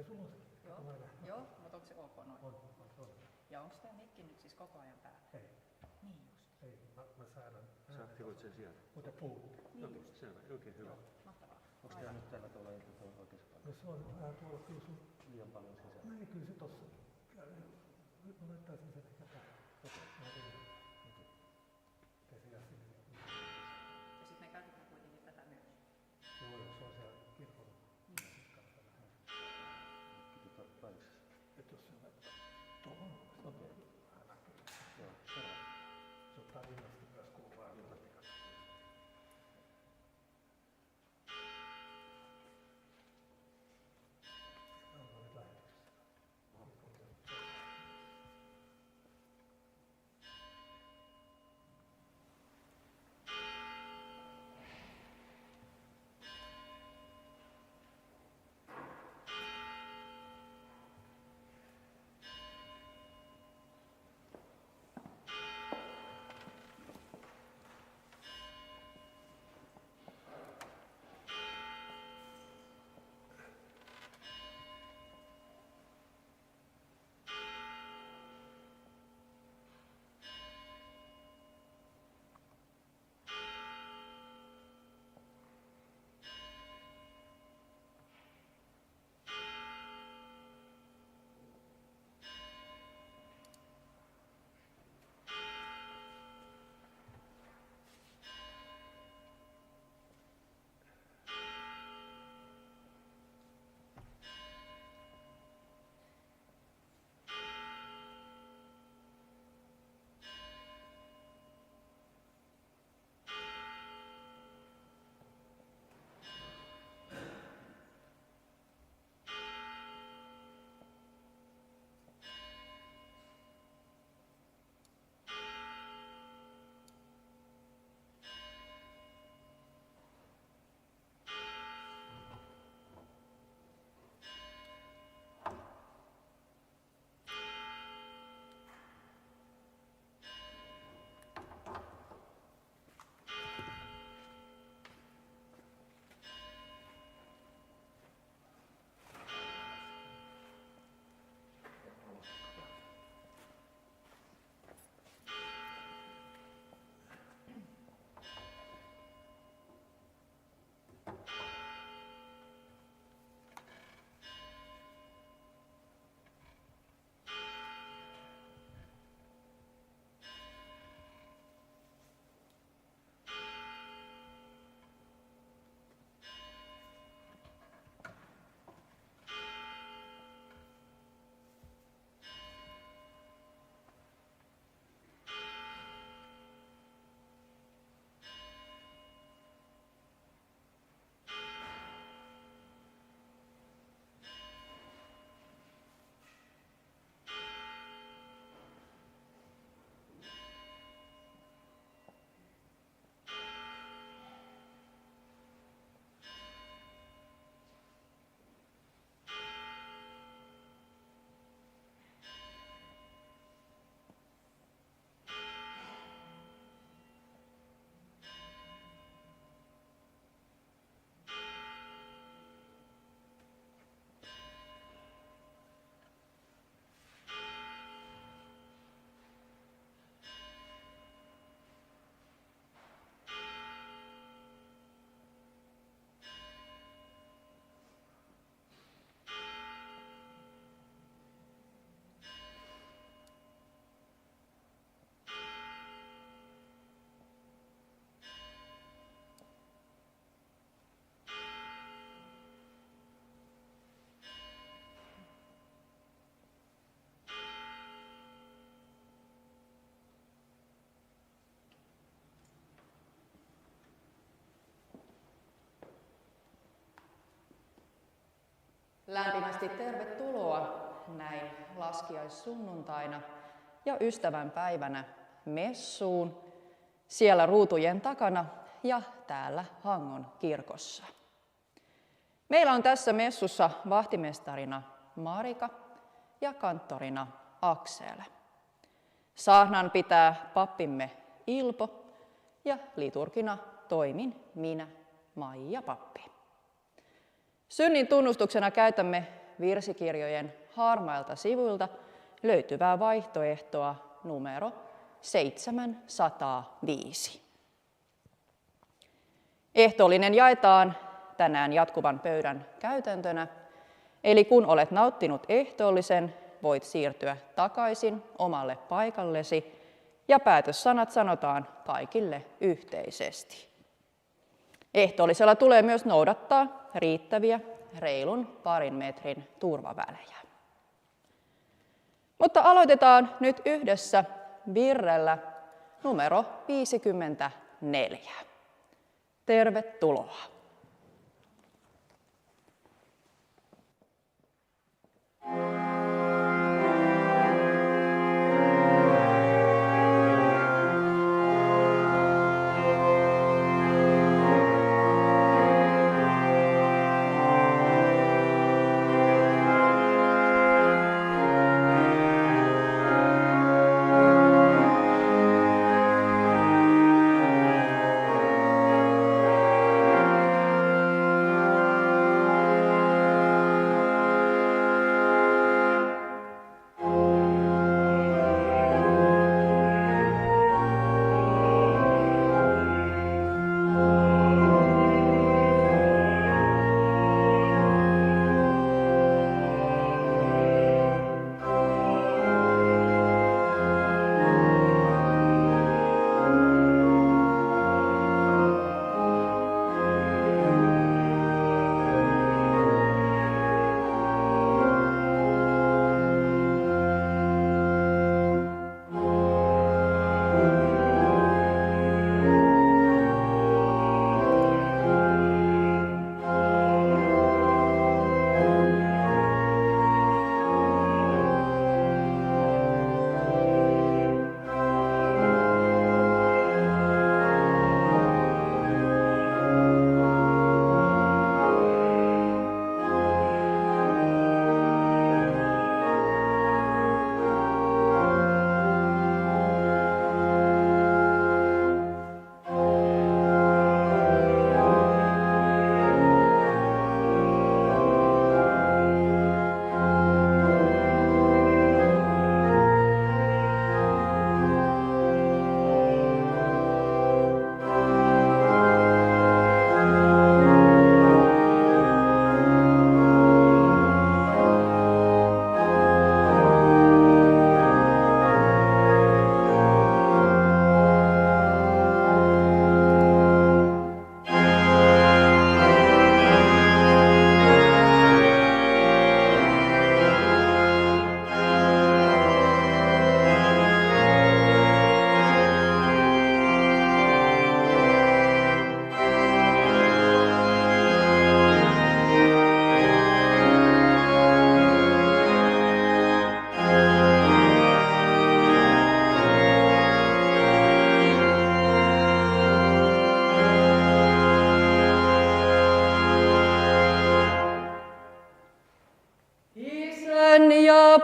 Ai sulla on sekin? Joo, mutta onko se ok noin? On. Ja onko tämä mikki nyt siis koko ajan päällä? Ei. Niin just. Ei, mä säädän. Sä aktivoit sen sieltä. Mutta puuttuu. Niin Okei, just. selvä. Oikein hyvä. Mahtavaa. Onko tämä nyt tällä tavalla oikeassa No paikassa? se on vähän tuolla kyllä sun... Liian paljon sisällä. No ei, kyllä se tossa. Nyt mä laittaisin sen ehkä tähän. Ettei se jää sinne. Ja sitten me käytetään kuitenkin tätä myös. Joo, se on siellä kirkolla. Että jos se laittaa tuohon, se on vähän näkyy. Joo, selvä. Se ottaa rinnasti myös kuvaa ja rinnasti katsotaan. Mä oon nyt lähetyksessä. Lämpimästi tervetuloa näin laskiaissunnuntaina ja ystävänpäivänä messuun siellä ruutujen takana ja täällä Hangon kirkossa. Meillä on tässä messussa vahtimestarina Marika ja kanttorina Aksel. Saarnan pitää pappimme Ilpo ja liturgina toimin minä, Maija pappi. Synnin tunnustuksena käytämme virsikirjojen harmailta sivuilta löytyvää vaihtoehtoa numero 705. Ehtoollinen jaetaan tänään jatkuvan pöydän käytäntönä, eli kun olet nauttinut ehtoollisen, voit siirtyä takaisin omalle paikallesi ja päätössanat sanotaan kaikille yhteisesti. Ehtoollisella tulee myös noudattaa riittäviä reilun parin metrin turvavälejä. Mutta aloitetaan nyt yhdessä virrellä numero 54. Tervetuloa.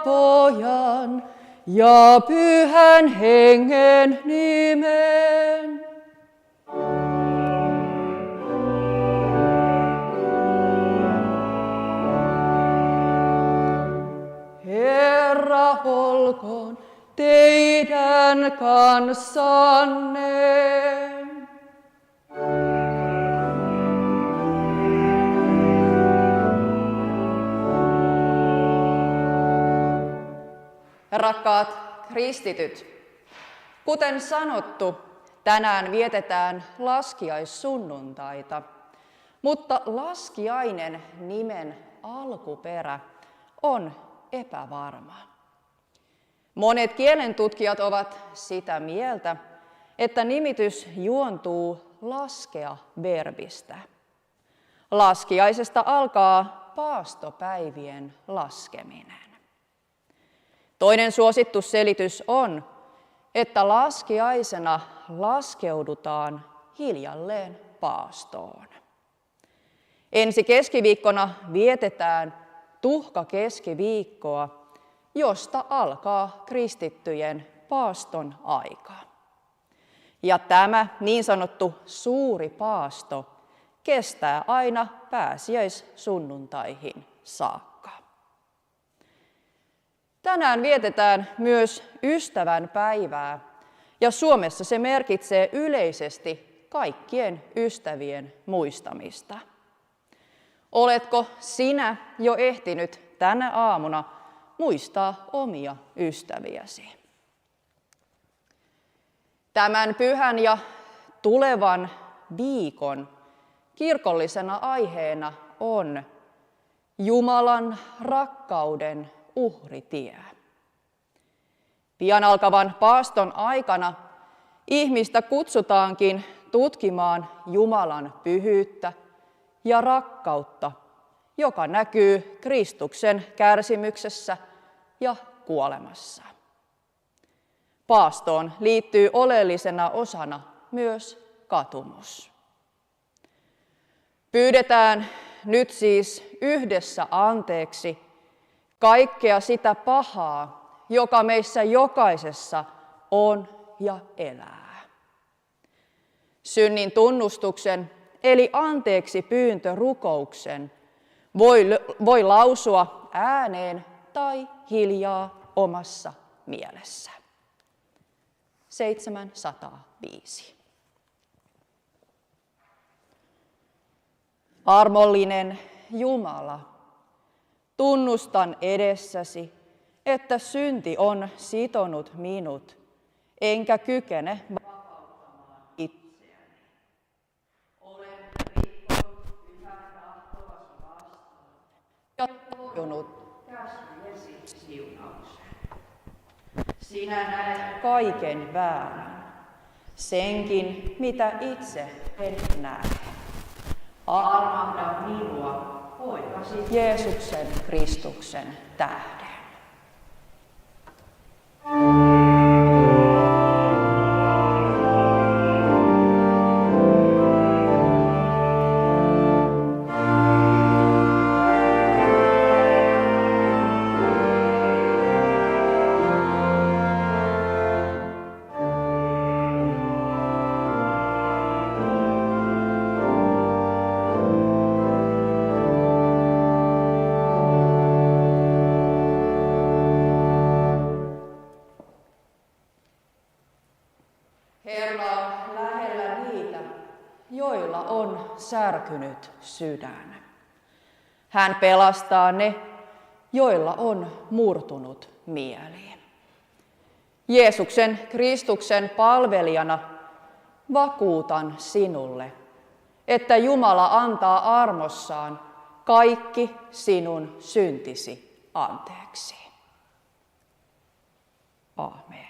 Pojan ja Pyhän Hengen nimen. Herra olkoon teidän kanssanne. Rakkaat kristityt, kuten sanottu, tänään vietetään laskiaissunnuntaita, mutta laskiainen nimen alkuperä on epävarma. Monet kielentutkijat ovat sitä mieltä, että nimitys juontuu laskea-verbistä. Laskiaisesta alkaa paastopäivien laskeminen. Toinen suosittu selitys on, että laskiaisena laskeudutaan hiljalleen paastoon. Ensi keskiviikkona vietetään tuhkakeskiviikkoa, josta alkaa kristittyjen paaston aika. Ja tämä niin sanottu suuri paasto kestää aina pääsiäissunnuntaihin saakka. Tänään vietetään myös ystävän päivää, ja Suomessa se merkitsee yleisesti kaikkien ystävien muistamista. Oletko sinä jo ehtinyt tänä aamuna muistaa omia ystäviäsi? Tämän pyhän ja tulevan viikon kirkollisena aiheena on Jumalan rakkauden uhritie. Pian alkavan paaston aikana ihmistä kutsutaankin tutkimaan Jumalan pyhyyttä ja rakkautta, joka näkyy Kristuksen kärsimyksessä ja kuolemassa. Paastoon liittyy oleellisena osana myös katumus. Pyydetään nyt siis yhdessä anteeksi kaikkea sitä pahaa, joka meissä jokaisessa on ja elää. Synnin tunnustuksen eli anteeksi pyyntörukouksen voi lausua ääneen tai hiljaa omassa mielessä. 705. Armollinen Jumala, tunnustan edessäsi, että synti on sitonut minut, enkä kykene vapauttamaan itseäni. Olen rikkonut pyhän tahtovasi vastaan ja torjunut käskyjesi siunauksen. Sinä näet kaiken väärän, senkin mitä itse en näe. Armahda minua poikasi Jeesuksen Kristuksen tähden. Herra on lähellä niitä, joilla on särkynyt sydän. Hän pelastaa ne, joilla on murtunut mieli. Jeesuksen Kristuksen palvelijana vakuutan sinulle, että Jumala antaa armossaan kaikki sinun syntisi anteeksi. Aamen.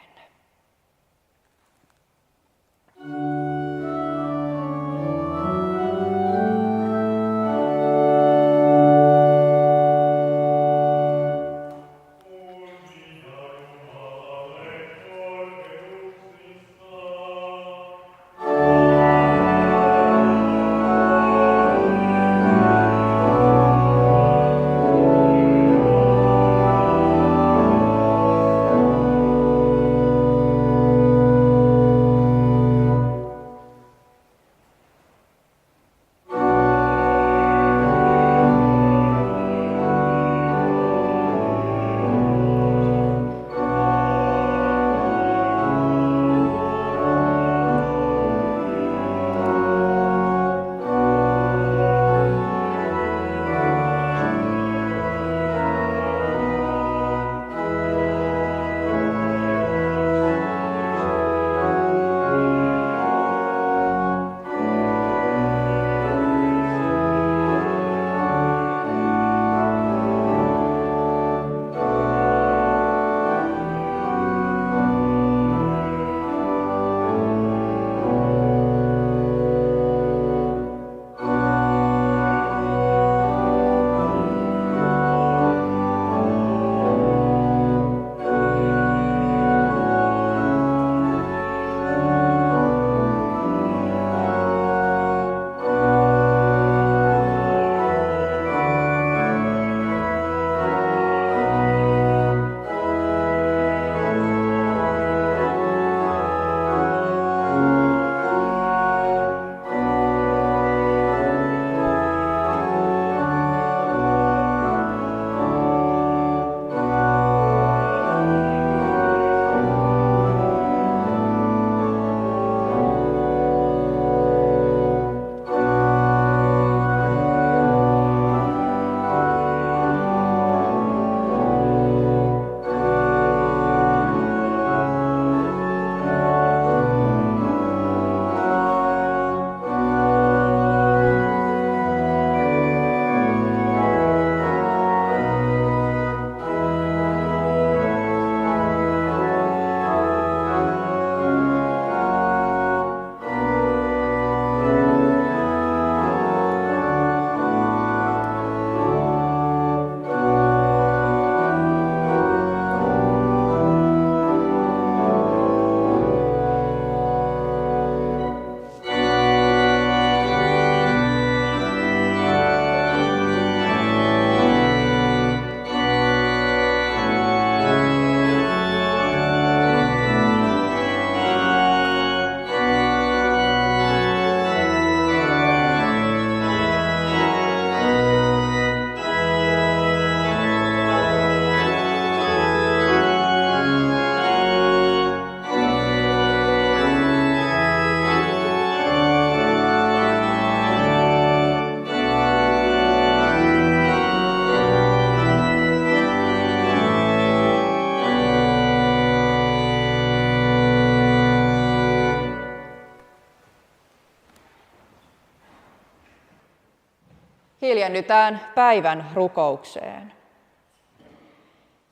Hiljennytään päivän rukoukseen.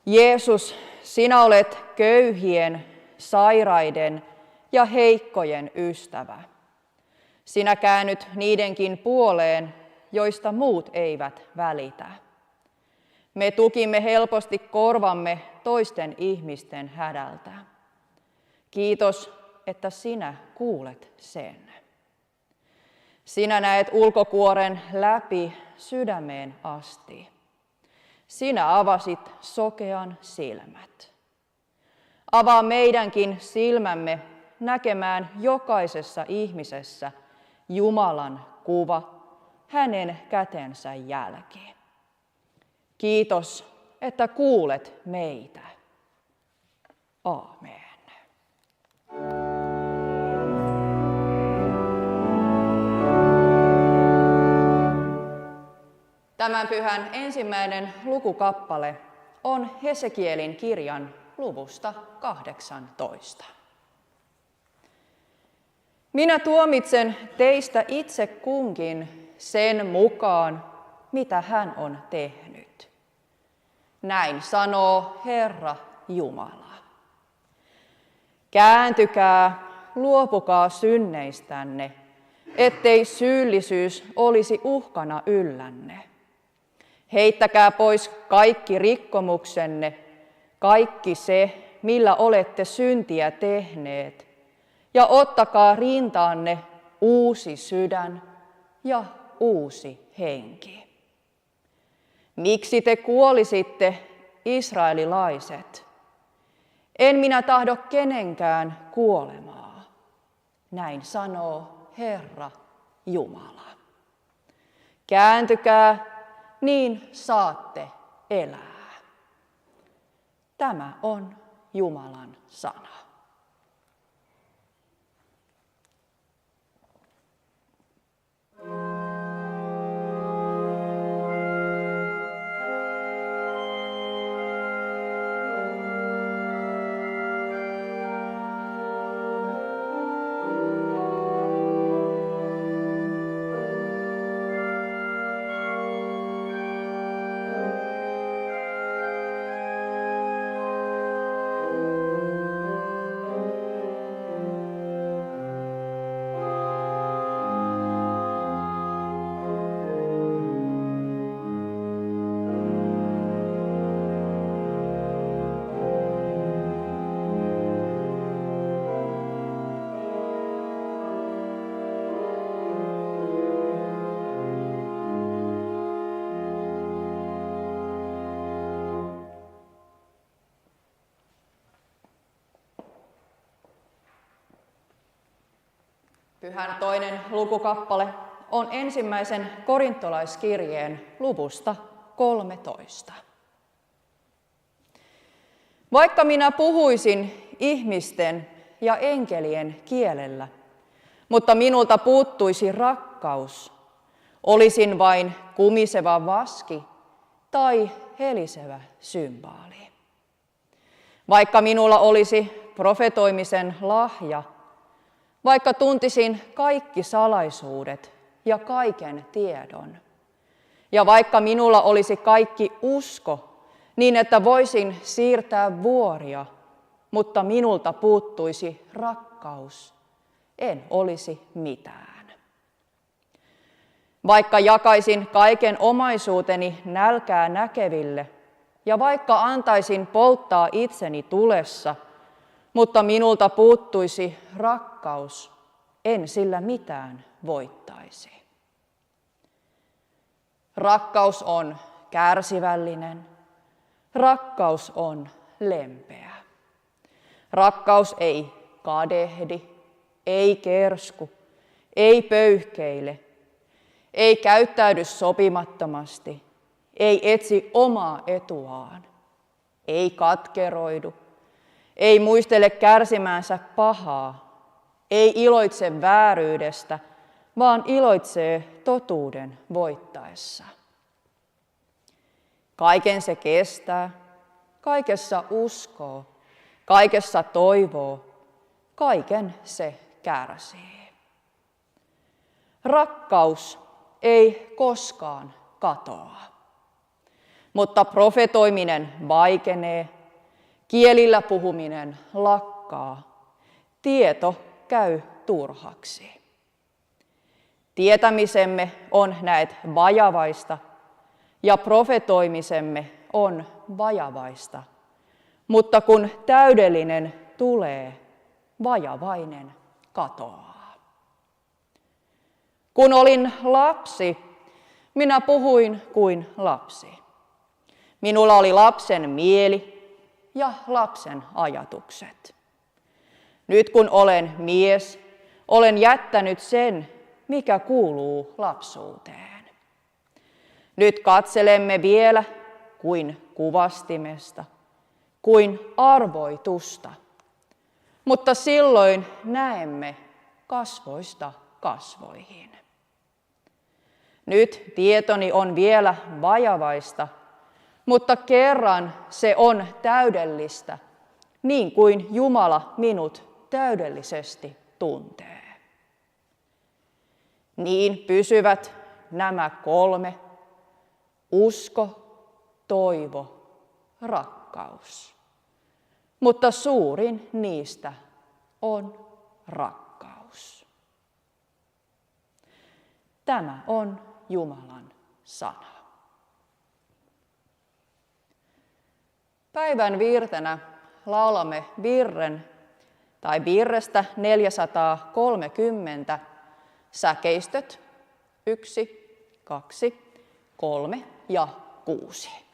Jeesus, sinä olet köyhien, sairaiden ja heikkojen ystävä. Sinä käännyt niidenkin puoleen, joista muut eivät välitä. Me tukimme helposti korvamme toisten ihmisten hädältä. Kiitos, että sinä kuulet sen. Sinä näet ulkokuoren läpi sydämeen asti. Sinä avasit sokean silmät. Avaa meidänkin silmämme näkemään jokaisessa ihmisessä Jumalan kuva, hänen kätensä jälki. Kiitos, että kuulet meitä. Aamen. Tämän pyhän ensimmäinen lukukappale on Hesekielin kirjan luvusta 18. Minä tuomitsen teistä itse kunkin sen mukaan, mitä hän on tehnyt. Näin sanoo Herra Jumala. Kääntykää, luopukaa synneistänne, ettei syyllisyys olisi uhkana yllänne. Heittäkää pois kaikki rikkomuksenne, kaikki se, millä olette syntiä tehneet, ja ottakaa rintaanne uusi sydän ja uusi henki. Miksi te kuolisitte, israelilaiset? En minä tahdo kenenkään kuolemaa. Näin sanoo Herra Jumala. Kääntykää, niin saatte elää. Tämä on Jumalan sana. Pyhän toinen lukukappale on ensimmäisen korintolaiskirjeen luvusta 13. Vaikka minä puhuisin ihmisten ja enkelien kielellä, mutta minulta puuttuisi rakkaus, olisin vain kumiseva vaski tai helisevä symbaali. Vaikka minulla olisi profetoimisen lahja, vaikka tuntisin kaikki salaisuudet ja kaiken tiedon, ja vaikka minulla olisi kaikki usko, niin että voisin siirtää vuoria, mutta minulta puuttuisi rakkaus, en olisi mitään. Vaikka jakaisin kaiken omaisuuteni nälkää näkeville, ja vaikka antaisin polttaa itseni tulessa, mutta minulta puuttuisi rakkaus, en sillä mitään voittaisi. Rakkaus on kärsivällinen. Rakkaus on lempeä. Rakkaus ei kadehdi, ei kersku, ei pöyhkeile, ei käyttäydy sopimattomasti, ei etsi omaa etuaan, ei katkeroidu, ei muistele kärsimäänsä pahaa, ei iloitse vääryydestä, vaan iloitsee totuuden voittaessa. Kaiken se kestää, kaikessa uskoo, kaikessa toivoo, kaiken se kärsii. Rakkaus ei koskaan katoaa. Mutta profetoiminen vaikenee, kielillä puhuminen lakkaa, tieto käy turhaksi. Tietämisemme on näet vajavaista ja profetoimisemme on vajavaista, mutta kun täydellinen tulee, vajavainen katoaa. Kun olin lapsi, minä puhuin kuin lapsi. Minulla oli lapsen mieli ja lapsen ajatukset. Nyt kun olen mies, olen jättänyt sen, mikä kuuluu lapsuuteen. Nyt katselemme vielä kuin kuvastimesta, kuin arvoitusta, mutta silloin näemme kasvoista kasvoihin. Nyt tietoni on vielä vajavaista, mutta kerran se on täydellistä, niin kuin Jumala minut täydellisesti tuntee. Niin pysyvät nämä 3, usko, toivo, rakkaus. Mutta suurin niistä on rakkaus. Tämä on Jumalan sana. Päivän virtenä laulamme virrestä 430, säkeistöt 1, 2, 3 ja 6.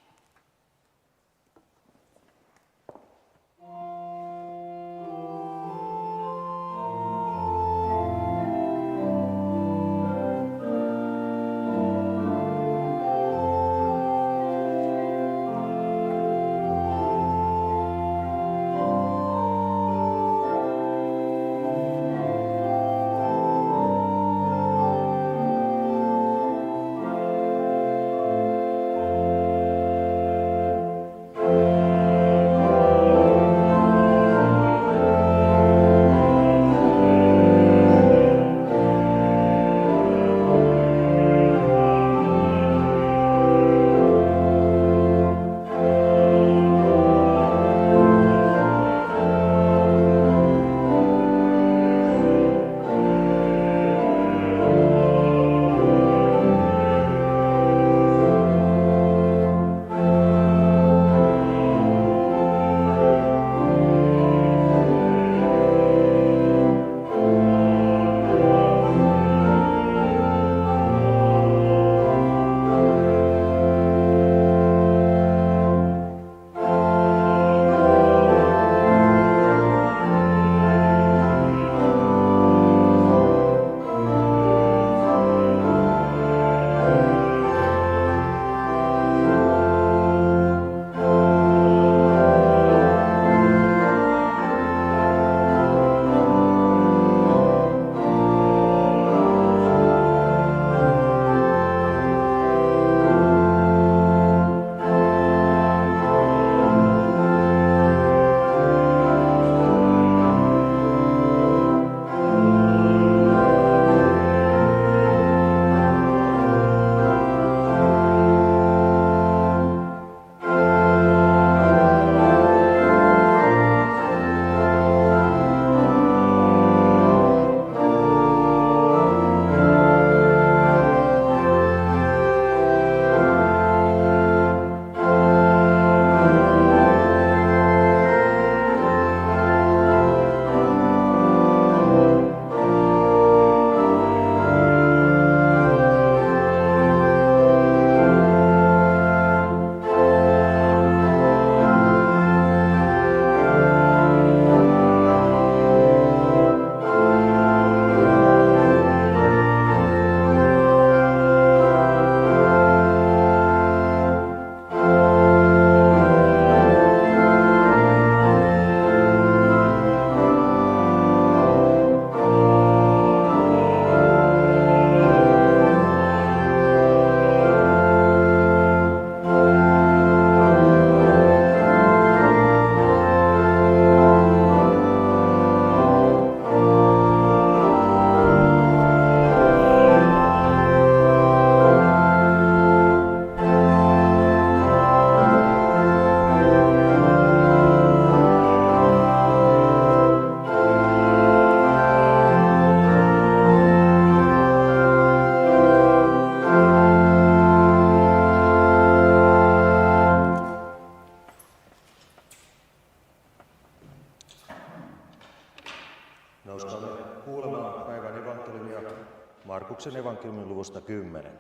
Markuksen evankeliumin luvusta 10.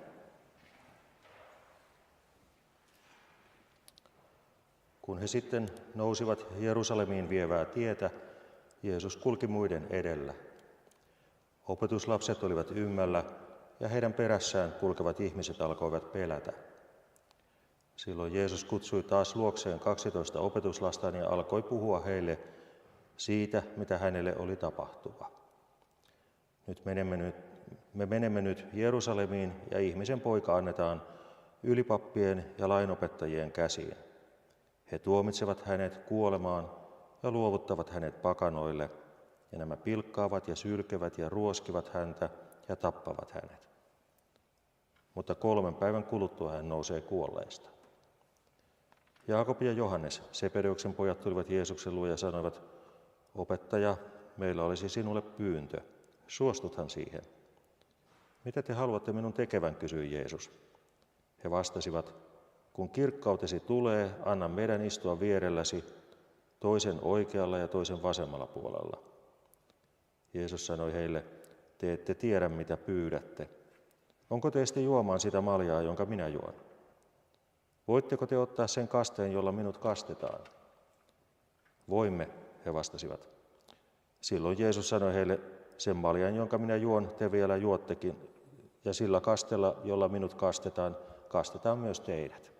Kun he sitten nousivat Jerusalemiin vievää tietä, Jeesus kulki muiden edellä. Opetuslapset olivat ymmällä ja heidän perässään kulkevat ihmiset alkoivat pelätä. Silloin Jeesus kutsui taas luokseen 12 opetuslastaan ja alkoi puhua heille siitä, mitä hänelle oli tapahtuva. Me menemme nyt Jerusalemiin ja ihmisen poika annetaan ylipappien ja lainopettajien käsiin. He tuomitsevat hänet kuolemaan ja luovuttavat hänet pakanoille, ja nämä pilkkaavat ja sylkevät ja ruoskivat häntä ja tappavat hänet. Mutta 3 päivän kuluttua hän nousee kuolleista. Jaakob ja Johannes, Sebedeuksen pojat, tulivat Jeesuksen luo ja sanoivat, opettaja, meillä olisi sinulle pyyntö. Suostuthan siihen. Mitä te haluatte minun tekevän, kysyi Jeesus. He vastasivat, kun kirkkautesi tulee, anna meidän istua vierelläsi, toisen oikealla ja toisen vasemmalla puolella. Jeesus sanoi heille, te ette tiedä mitä pyydätte. Onko teistä juomaan sitä maljaa, jonka minä juon? Voitteko te ottaa sen kasteen, jolla minut kastetaan? Voimme, he vastasivat. Silloin Jeesus sanoi heille, sen maljan, jonka minä juon, te vielä juottekin, ja sillä kastella, jolla minut kastetaan myös teidät.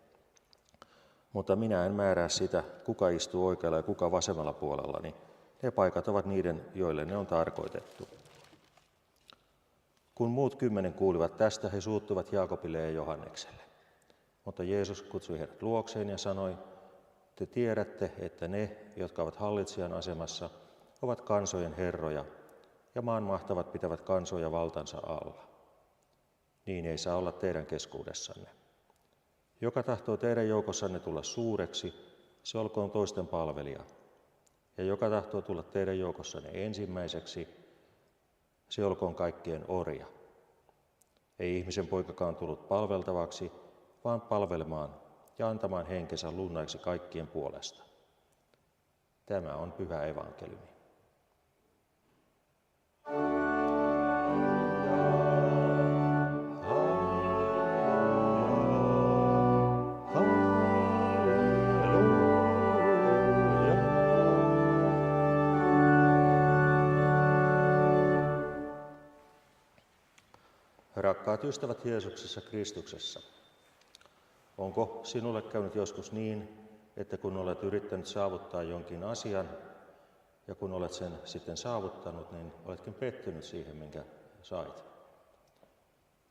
Mutta minä en määrää sitä, kuka istuu oikealla ja kuka vasemmalla puolellani. Ne paikat ovat niiden, joille ne on tarkoitettu. Kun muut 10 kuulivat tästä, he suuttuivat Jaakobille ja Johannekselle. Mutta Jeesus kutsui heidät luokseen ja sanoi, te tiedätte, että ne, jotka ovat hallitsijan asemassa, ovat kansojen herroja, ja maan mahtavat pitävät kansoja valtansa alla. Niin ei saa olla teidän keskuudessanne. Joka tahtoo teidän joukossanne tulla suureksi, se olkoon toisten palvelija. Ja joka tahtoo tulla teidän joukossanne ensimmäiseksi, se olkoon kaikkien orja. Ei ihmisen poikakaan tullut palveltavaksi, vaan palvelemaan ja antamaan henkensä lunnaiksi kaikkien puolesta. Tämä on pyhä evankeliumi. Rakkaat ystävät Jeesuksessa Kristuksessa, onko sinulle käynyt joskus niin, että kun olet yrittänyt saavuttaa jonkin asian ja kun olet sen sitten saavuttanut, niin oletkin pettynyt siihen, minkä sait?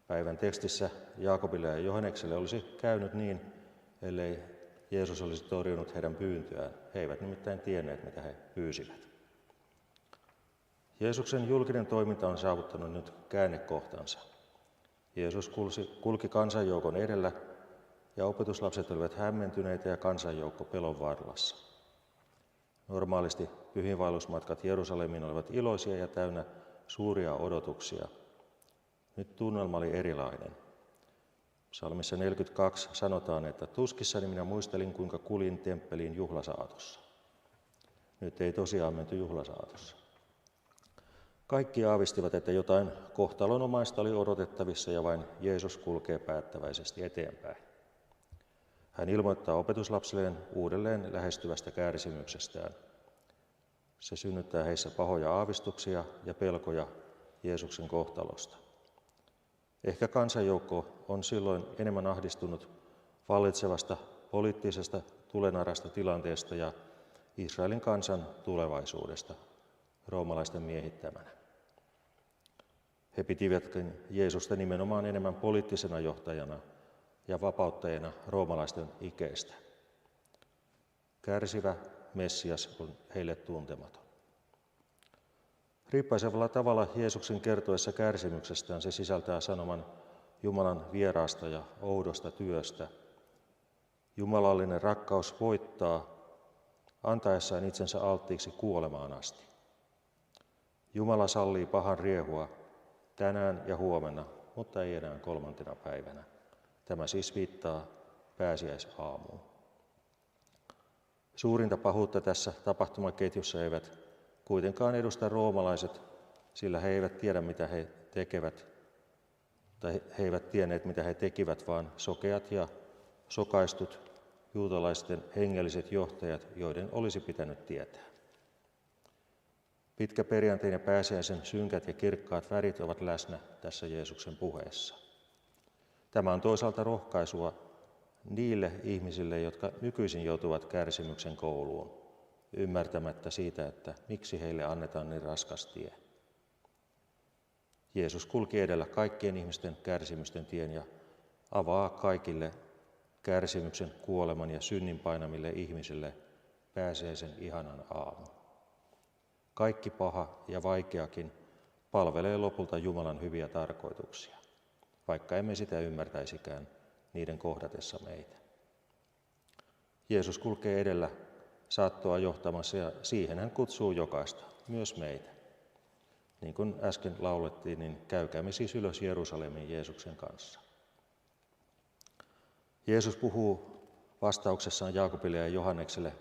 Päivän tekstissä Jaakobille ja Johannekselle olisi käynyt niin, ellei Jeesus olisi torjunut heidän pyyntöään. He eivät nimittäin tienneet, mitä he pyysivät. Jeesuksen julkinen toiminta on saavuttanut nyt käännekohtansa. Jeesus kulki kansanjoukon edellä ja opetuslapset olivat hämmentyneitä ja kansanjoukko pelon varlassa. Normaalisti pyhiinvaellusmatkat Jerusalemiin olivat iloisia ja täynnä suuria odotuksia. Nyt tunnelma oli erilainen. Psalmissa 42 sanotaan, että tuskissani minä muistelin, kuinka kuljin temppeliin juhlasaatossa. Nyt ei tosiaan menty juhlasaatossa. Kaikki aavistivat, että jotain kohtalonomaista oli odotettavissa ja vain Jeesus kulkee päättäväisesti eteenpäin. Hän ilmoittaa opetuslapsilleen uudelleen lähestyvästä kärsimyksestään. Se synnyttää heissä pahoja aavistuksia ja pelkoja Jeesuksen kohtalosta. Ehkä kansanjoukko on silloin enemmän ahdistunut vallitsevasta poliittisesta tulenarasta tilanteesta ja Israelin kansan tulevaisuudesta roomalaisten miehittämänä. He pitivätkin Jeesusta nimenomaan enemmän poliittisena johtajana ja vapauttajana roomalaisten ikeestä. Kärsivä Messias on heille tuntematon. Riippaisevalla tavalla Jeesuksen kertoessa kärsimyksestään se sisältää sanoman Jumalan vieraasta ja oudosta työstä. Jumalallinen rakkaus voittaa antaessaan itsensä alttiiksi kuolemaan asti. Jumala sallii pahan riehua tänään ja huomenna, mutta ei enää 3. päivänä. Tämä siis viittaa pääsiäisaamuun. Suurinta pahuutta tässä tapahtumaketjussa eivät kuitenkaan edusta roomalaiset, sillä he eivät tiedä mitä he tekevät. tai he eivät tienneet mitä he tekivät, vaan sokeat ja sokaistut juutalaisten hengelliset johtajat, joiden olisi pitänyt tietää. Pitkä perjantain ja pääsiäisen synkät ja kirkkaat värit ovat läsnä tässä Jeesuksen puheessa. Tämä on toisaalta rohkaisua niille ihmisille, jotka nykyisin joutuvat kärsimyksen kouluun, ymmärtämättä siitä, että miksi heille annetaan niin raskas tie. Jeesus kulki edellä kaikkien ihmisten kärsimysten tien ja avaa kaikille kärsimyksen, kuoleman ja synnin painamille ihmisille pääsiäisen ihanan aamun. Kaikki paha ja vaikeakin palvelee lopulta Jumalan hyviä tarkoituksia, vaikka emme sitä ymmärtäisikään niiden kohdatessa meitä. Jeesus kulkee edellä saattoa johtamassa ja siihen hän kutsuu jokaista, myös meitä. Niin kuin äsken laulettiin, niin käykäämme siis ylös Jerusalemiin Jeesuksen kanssa. Jeesus puhuu vastauksessaan Jaakobille ja Johannekselle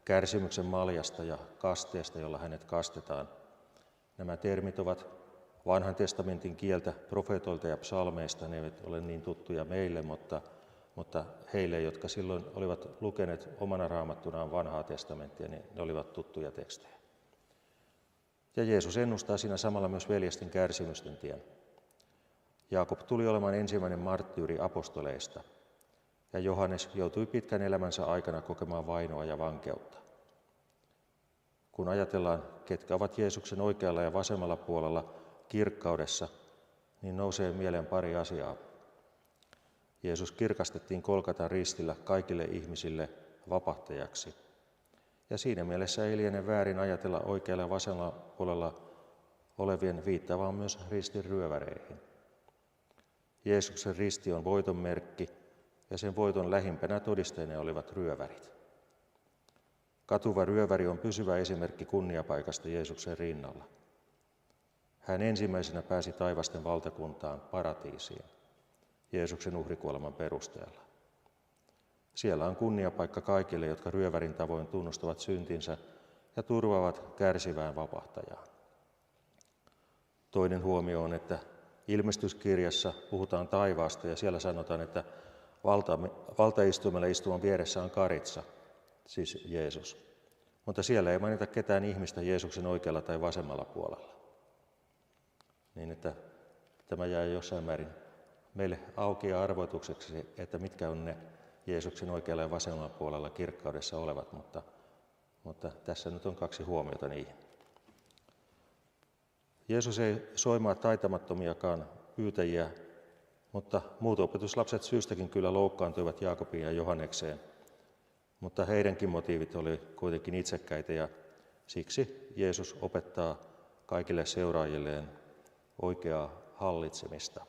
kärsimyksen maljasta ja kasteesta, jolla hänet kastetaan. Nämä termit ovat vanhan testamentin kieltä profeetoilta ja psalmeista. Ne eivät ole niin tuttuja meille, mutta heille, jotka silloin olivat lukeneet omana raamattunaan vanhaa testamenttia, niin ne olivat tuttuja tekstejä. Ja Jeesus ennustaa siinä samalla myös veljesten kärsimysten tien. Jaakob tuli olemaan ensimmäinen marttyyri apostoleista, ja Johannes joutui pitkän elämänsä aikana kokemaan vainoa ja vankeutta. Kun ajatellaan, ketkä ovat Jeesuksen oikealla ja vasemmalla puolella kirkkaudessa, niin nousee mieleen pari asiaa. Jeesus kirkastettiin Golgatan ristillä kaikille ihmisille vapahtajaksi. Ja siinä mielessä ei liene väärin ajatella oikealla ja vasemmalla puolella olevien viittaavaan myös ristin ryöväreihin. Jeesuksen risti on voiton merkki, ja sen voiton lähimpänä todisteina olivat ryövärit. Katuva ryöväri on pysyvä esimerkki kunniapaikasta Jeesuksen rinnalla. Hän ensimmäisenä pääsi taivasten valtakuntaan, paratiisiin, Jeesuksen uhrikuoleman perusteella. Siellä on kunniapaikka kaikille, jotka ryövärin tavoin tunnustavat syntinsä ja turvaavat kärsivään vapahtajaan. Toinen huomio on, että ilmestyskirjassa puhutaan taivaasta ja siellä sanotaan, että valtaistuimella istuvan vieressä on karitsa, siis Jeesus. Mutta siellä ei mainita ketään ihmistä Jeesuksen oikealla tai vasemmalla puolella. Niin että tämä jää jossain määrin meille auki ja arvoitukseksi, että mitkä on ne Jeesuksen oikealla ja vasemmalla puolella kirkkaudessa olevat, mutta tässä nyt on kaksi huomiota niihin. Jeesus ei soimaa taitamattomiakaan pyytäjiä, mutta muut opetuslapset syystäkin kyllä loukkaantuivat Jaakobiin ja Johannekseen, mutta heidänkin motiivit oli kuitenkin itsekkäitä ja siksi Jeesus opettaa kaikille seuraajilleen oikeaa hallitsemista.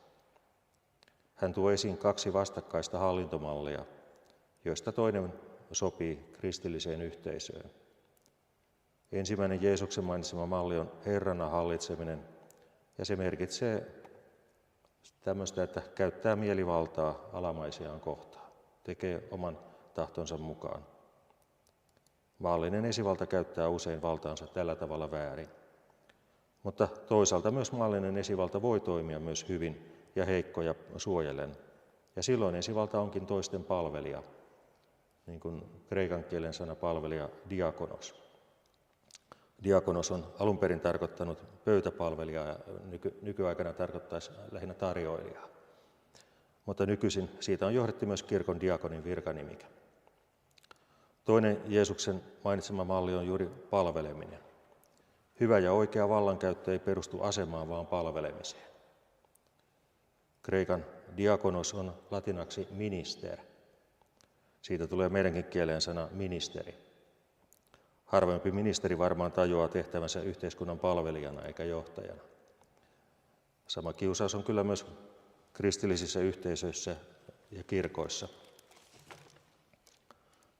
Hän tuo esiin kaksi vastakkaista hallintomallia, joista toinen sopii kristilliseen yhteisöön. Ensimmäinen Jeesuksen mainitsema malli on Herrana hallitseminen, ja se merkitsee tämmöistä, että käyttää mielivaltaa alamaisiaan kohtaan, tekee oman tahtonsa mukaan. Maallinen esivalta käyttää usein valtaansa tällä tavalla väärin. Mutta toisaalta myös maallinen esivalta voi toimia myös hyvin ja heikkoja suojellen. Ja silloin esivalta onkin toisten palvelija, niin kuin kreikan kielen sana palvelija diakonos. Diakonos on alun perin tarkoittanut pöytäpalvelijaa ja nykyaikana tarkoittaisi lähinnä tarjoilijaa. Mutta nykyisin siitä on johdettu myös kirkon diakonin virkanimike. Toinen Jeesuksen mainitsema malli on juuri palveleminen. Hyvä ja oikea vallankäyttö ei perustu asemaan, vaan palvelemiseen. Kreikan diakonos on latinaksi minister. Siitä tulee meidänkin kieleen sana ministeri. Harvempi ministeri varmaan tajuaa tehtävänsä yhteiskunnan palvelijana eikä johtajana. Sama kiusaus on kyllä myös kristillisissä yhteisöissä ja kirkoissa.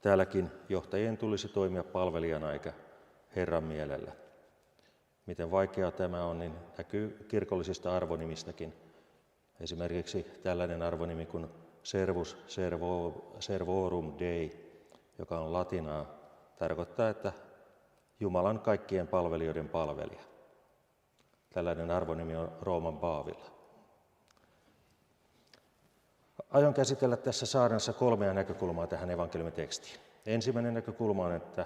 Täälläkin johtajien tulisi toimia palvelijana eikä Herran mielellä. Miten vaikeaa tämä on, niin näkyy kirkollisista arvonimistäkin. Esimerkiksi tällainen arvonimi kuin Servus Servorum Dei, joka on latinaa, tarkoittaa, että Jumalan kaikkien palvelijoiden palvelija. Tällainen arvonimi on Rooman paavilla. Aion käsitellä tässä saarnassa 3 näkökulmaa tähän evankeliumitekstiin. Ensimmäinen näkökulma on, että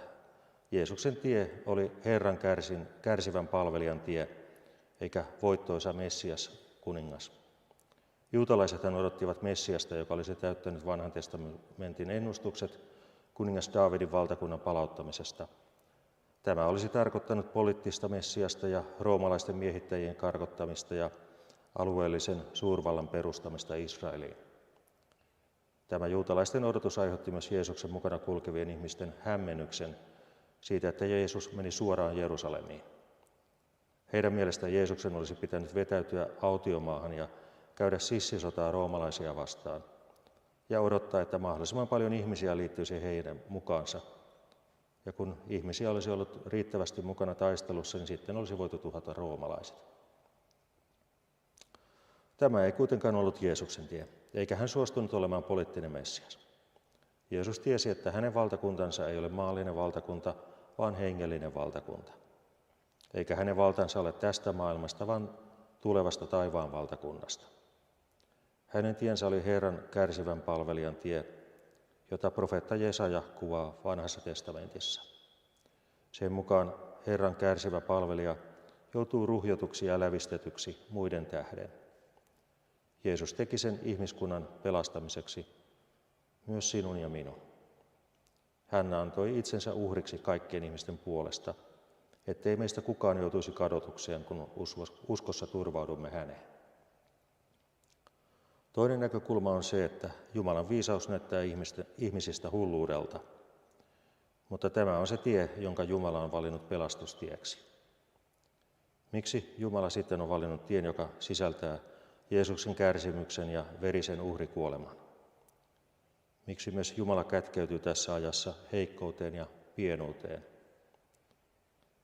Jeesuksen tie oli Herran kärsivän palvelijan tie, eikä voittoisa Messias, kuningas. Juutalaisethan odottivat Messiasta, joka olisi täyttänyt vanhan testamentin ennustukset kuningas Daavidin valtakunnan palauttamisesta. Tämä olisi tarkoittanut poliittista Messiasta ja roomalaisten miehittäjien karkottamista ja alueellisen suurvallan perustamista Israeliin. Tämä juutalaisten odotus aiheutti myös Jeesuksen mukana kulkevien ihmisten hämmennyksen siitä, että Jeesus meni suoraan Jerusalemiin. Heidän mielestään Jeesuksen olisi pitänyt vetäytyä autiomaahan ja käydä sissisotaa roomalaisia vastaan ja odottaa, että mahdollisimman paljon ihmisiä liittyisi heidän mukaansa. Ja kun ihmisiä olisi ollut riittävästi mukana taistelussa, niin sitten olisi voitu tuhota roomalaiset. Tämä ei kuitenkaan ollut Jeesuksen tie, eikä hän suostunut olemaan poliittinen Messias. Jeesus tiesi, että hänen valtakuntansa ei ole maallinen valtakunta, vaan hengellinen valtakunta. Eikä hänen valtansa ole tästä maailmasta, vaan tulevasta taivaan valtakunnasta. Hänen tiensä oli Herran kärsivän palvelijan tie, jota profeetta Jesaja kuvaa vanhassa testamentissa. Sen mukaan Herran kärsivä palvelija joutuu ruhjotuksi ja lävistetyksi muiden tähden. Jeesus teki sen ihmiskunnan pelastamiseksi, myös sinun ja minun. Hän antoi itsensä uhriksi kaikkien ihmisten puolesta, ettei meistä kukaan joutuisi kadotukseen, kun uskossa turvaudumme häneen. Toinen näkökulma on se, että Jumalan viisaus näyttää ihmisistä hulluudelta, mutta tämä on se tie, jonka Jumala on valinnut pelastustieksi. Miksi Jumala sitten on valinnut tien, joka sisältää Jeesuksen kärsimyksen ja verisen uhrikuoleman? Miksi myös Jumala kätkeytyy tässä ajassa heikkouteen ja pienuuteen?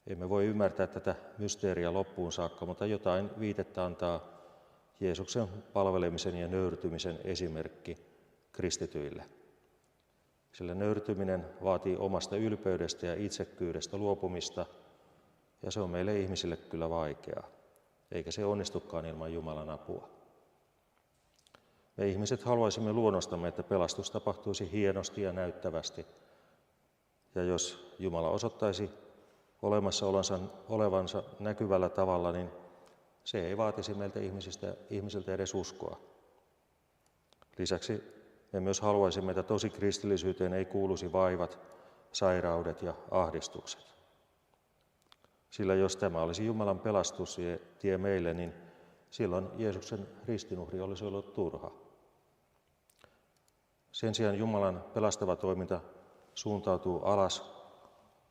Emme voi ymmärtää tätä mysteeriä loppuun saakka, mutta jotain viitettä antaa Jeesuksen palvelemisen ja nöyrtymisen esimerkki kristityille. Sillä nöyrtyminen vaatii omasta ylpeydestä ja itsekkyydestä luopumista, ja se on meille ihmisille kyllä vaikeaa, eikä se onnistukaan ilman Jumalan apua. Me ihmiset haluaisimme luonnostamme, että pelastus tapahtuisi hienosti ja näyttävästi, ja jos Jumala osoittaisi olevansa näkyvällä tavalla, niin se ei vaatisi meiltä ihmisiltä edes uskoa. Lisäksi me myös haluaisimme, että tosi kristillisyyteen ei kuuluisi vaivat, sairaudet ja ahdistukset. Sillä jos tämä olisi Jumalan pelastustie meille, niin silloin Jeesuksen ristinuhri olisi ollut turha. Sen sijaan Jumalan pelastava toiminta suuntautuu alas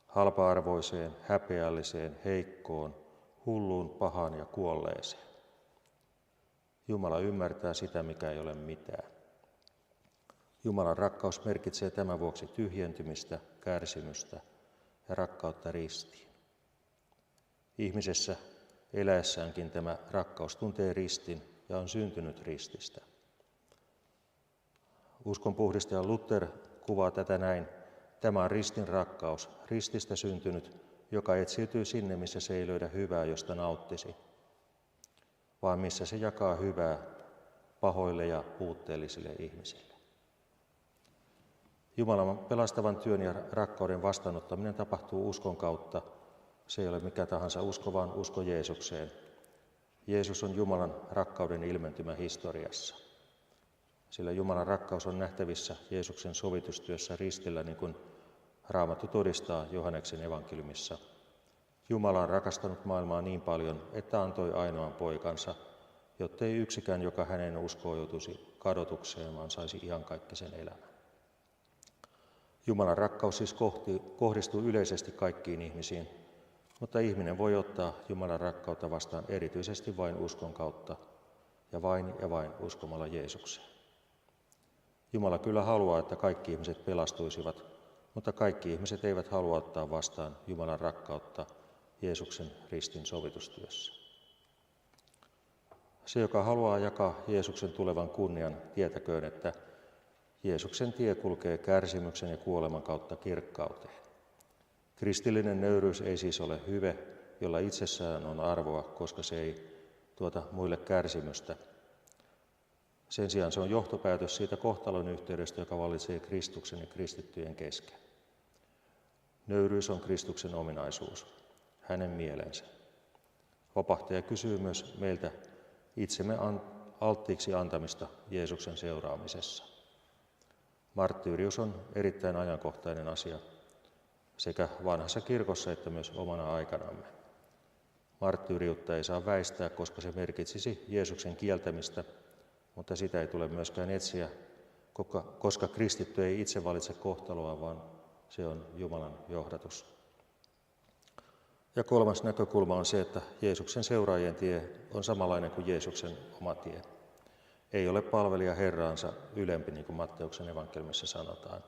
halpa-arvoiseen, häpeälliseen, heikkoon, hulluun, pahaan ja kuolleeseen. Jumala ymmärtää sitä, mikä ei ole mitään. Jumalan rakkaus merkitsee tämän vuoksi tyhjentymistä, kärsimystä ja rakkautta ristiin. Ihmisessä eläessäänkin tämä rakkaus tuntee ristin ja on syntynyt rististä. Uskonpuhdistaja Luther kuvaa tätä näin. Tämä on ristin rakkaus, rististä syntynyt, joka etsiytyy sinne, missä se ei löydä hyvää, josta nauttisi, vaan missä se jakaa hyvää pahoille ja puutteellisille ihmisille. Jumalan pelastavan työn ja rakkauden vastaanottaminen tapahtuu uskon kautta. Se ei ole mikä tahansa usko, vaan usko Jeesukseen. Jeesus on Jumalan rakkauden ilmentymä historiassa. Sillä Jumalan rakkaus on nähtävissä Jeesuksen sovitustyössä ristillä, niin kuin Raamattu todistaa Johanneksen evankeliumissa. Jumala on rakastanut maailmaa niin paljon, että antoi ainoan poikansa, jottei yksikään, joka hänen uskoo, joutuisi kadotukseen, vaan saisi iankaikkisen elämän. Jumalan rakkaus siis kohdistuu yleisesti kaikkiin ihmisiin, mutta ihminen voi ottaa Jumalan rakkautta vastaan erityisesti vain uskon kautta ja vain uskomalla Jeesukseen. Jumala kyllä haluaa, että kaikki ihmiset pelastuisivat, mutta kaikki ihmiset eivät halua ottaa vastaan Jumalan rakkautta Jeesuksen ristin sovitustyössä. Se, joka haluaa jakaa Jeesuksen tulevan kunnian, tietäköön, että Jeesuksen tie kulkee kärsimyksen ja kuoleman kautta kirkkauteen. Kristillinen nöyryys ei siis ole hyve, jolla itsessään on arvoa, koska se ei tuota muille kärsimystä. Sen sijaan se on johtopäätös siitä kohtalon yhteydestä, joka vallitsee Kristuksen ja kristittyjen kesken. Nöyryys on Kristuksen ominaisuus, hänen mielensä. Vapahtaja kysyy myös meiltä itsemme alttiiksi antamista Jeesuksen seuraamisessa. Marttyyrius on erittäin ajankohtainen asia sekä vanhassa kirkossa että myös omana aikanamme. Marttyyriutta ei saa väistää, koska se merkitsisi Jeesuksen kieltämistä, mutta sitä ei tule myöskään etsiä, koska kristitty ei itse valitse kohtaloa, vaan se on Jumalan johdatus. Ja kolmas näkökulma on se, että Jeesuksen seuraajien tie on samanlainen kuin Jeesuksen oma tie. Ei ole palvelija Herraansa ylempi, niin kuin Matteuksen evankeliumissa sanotaan.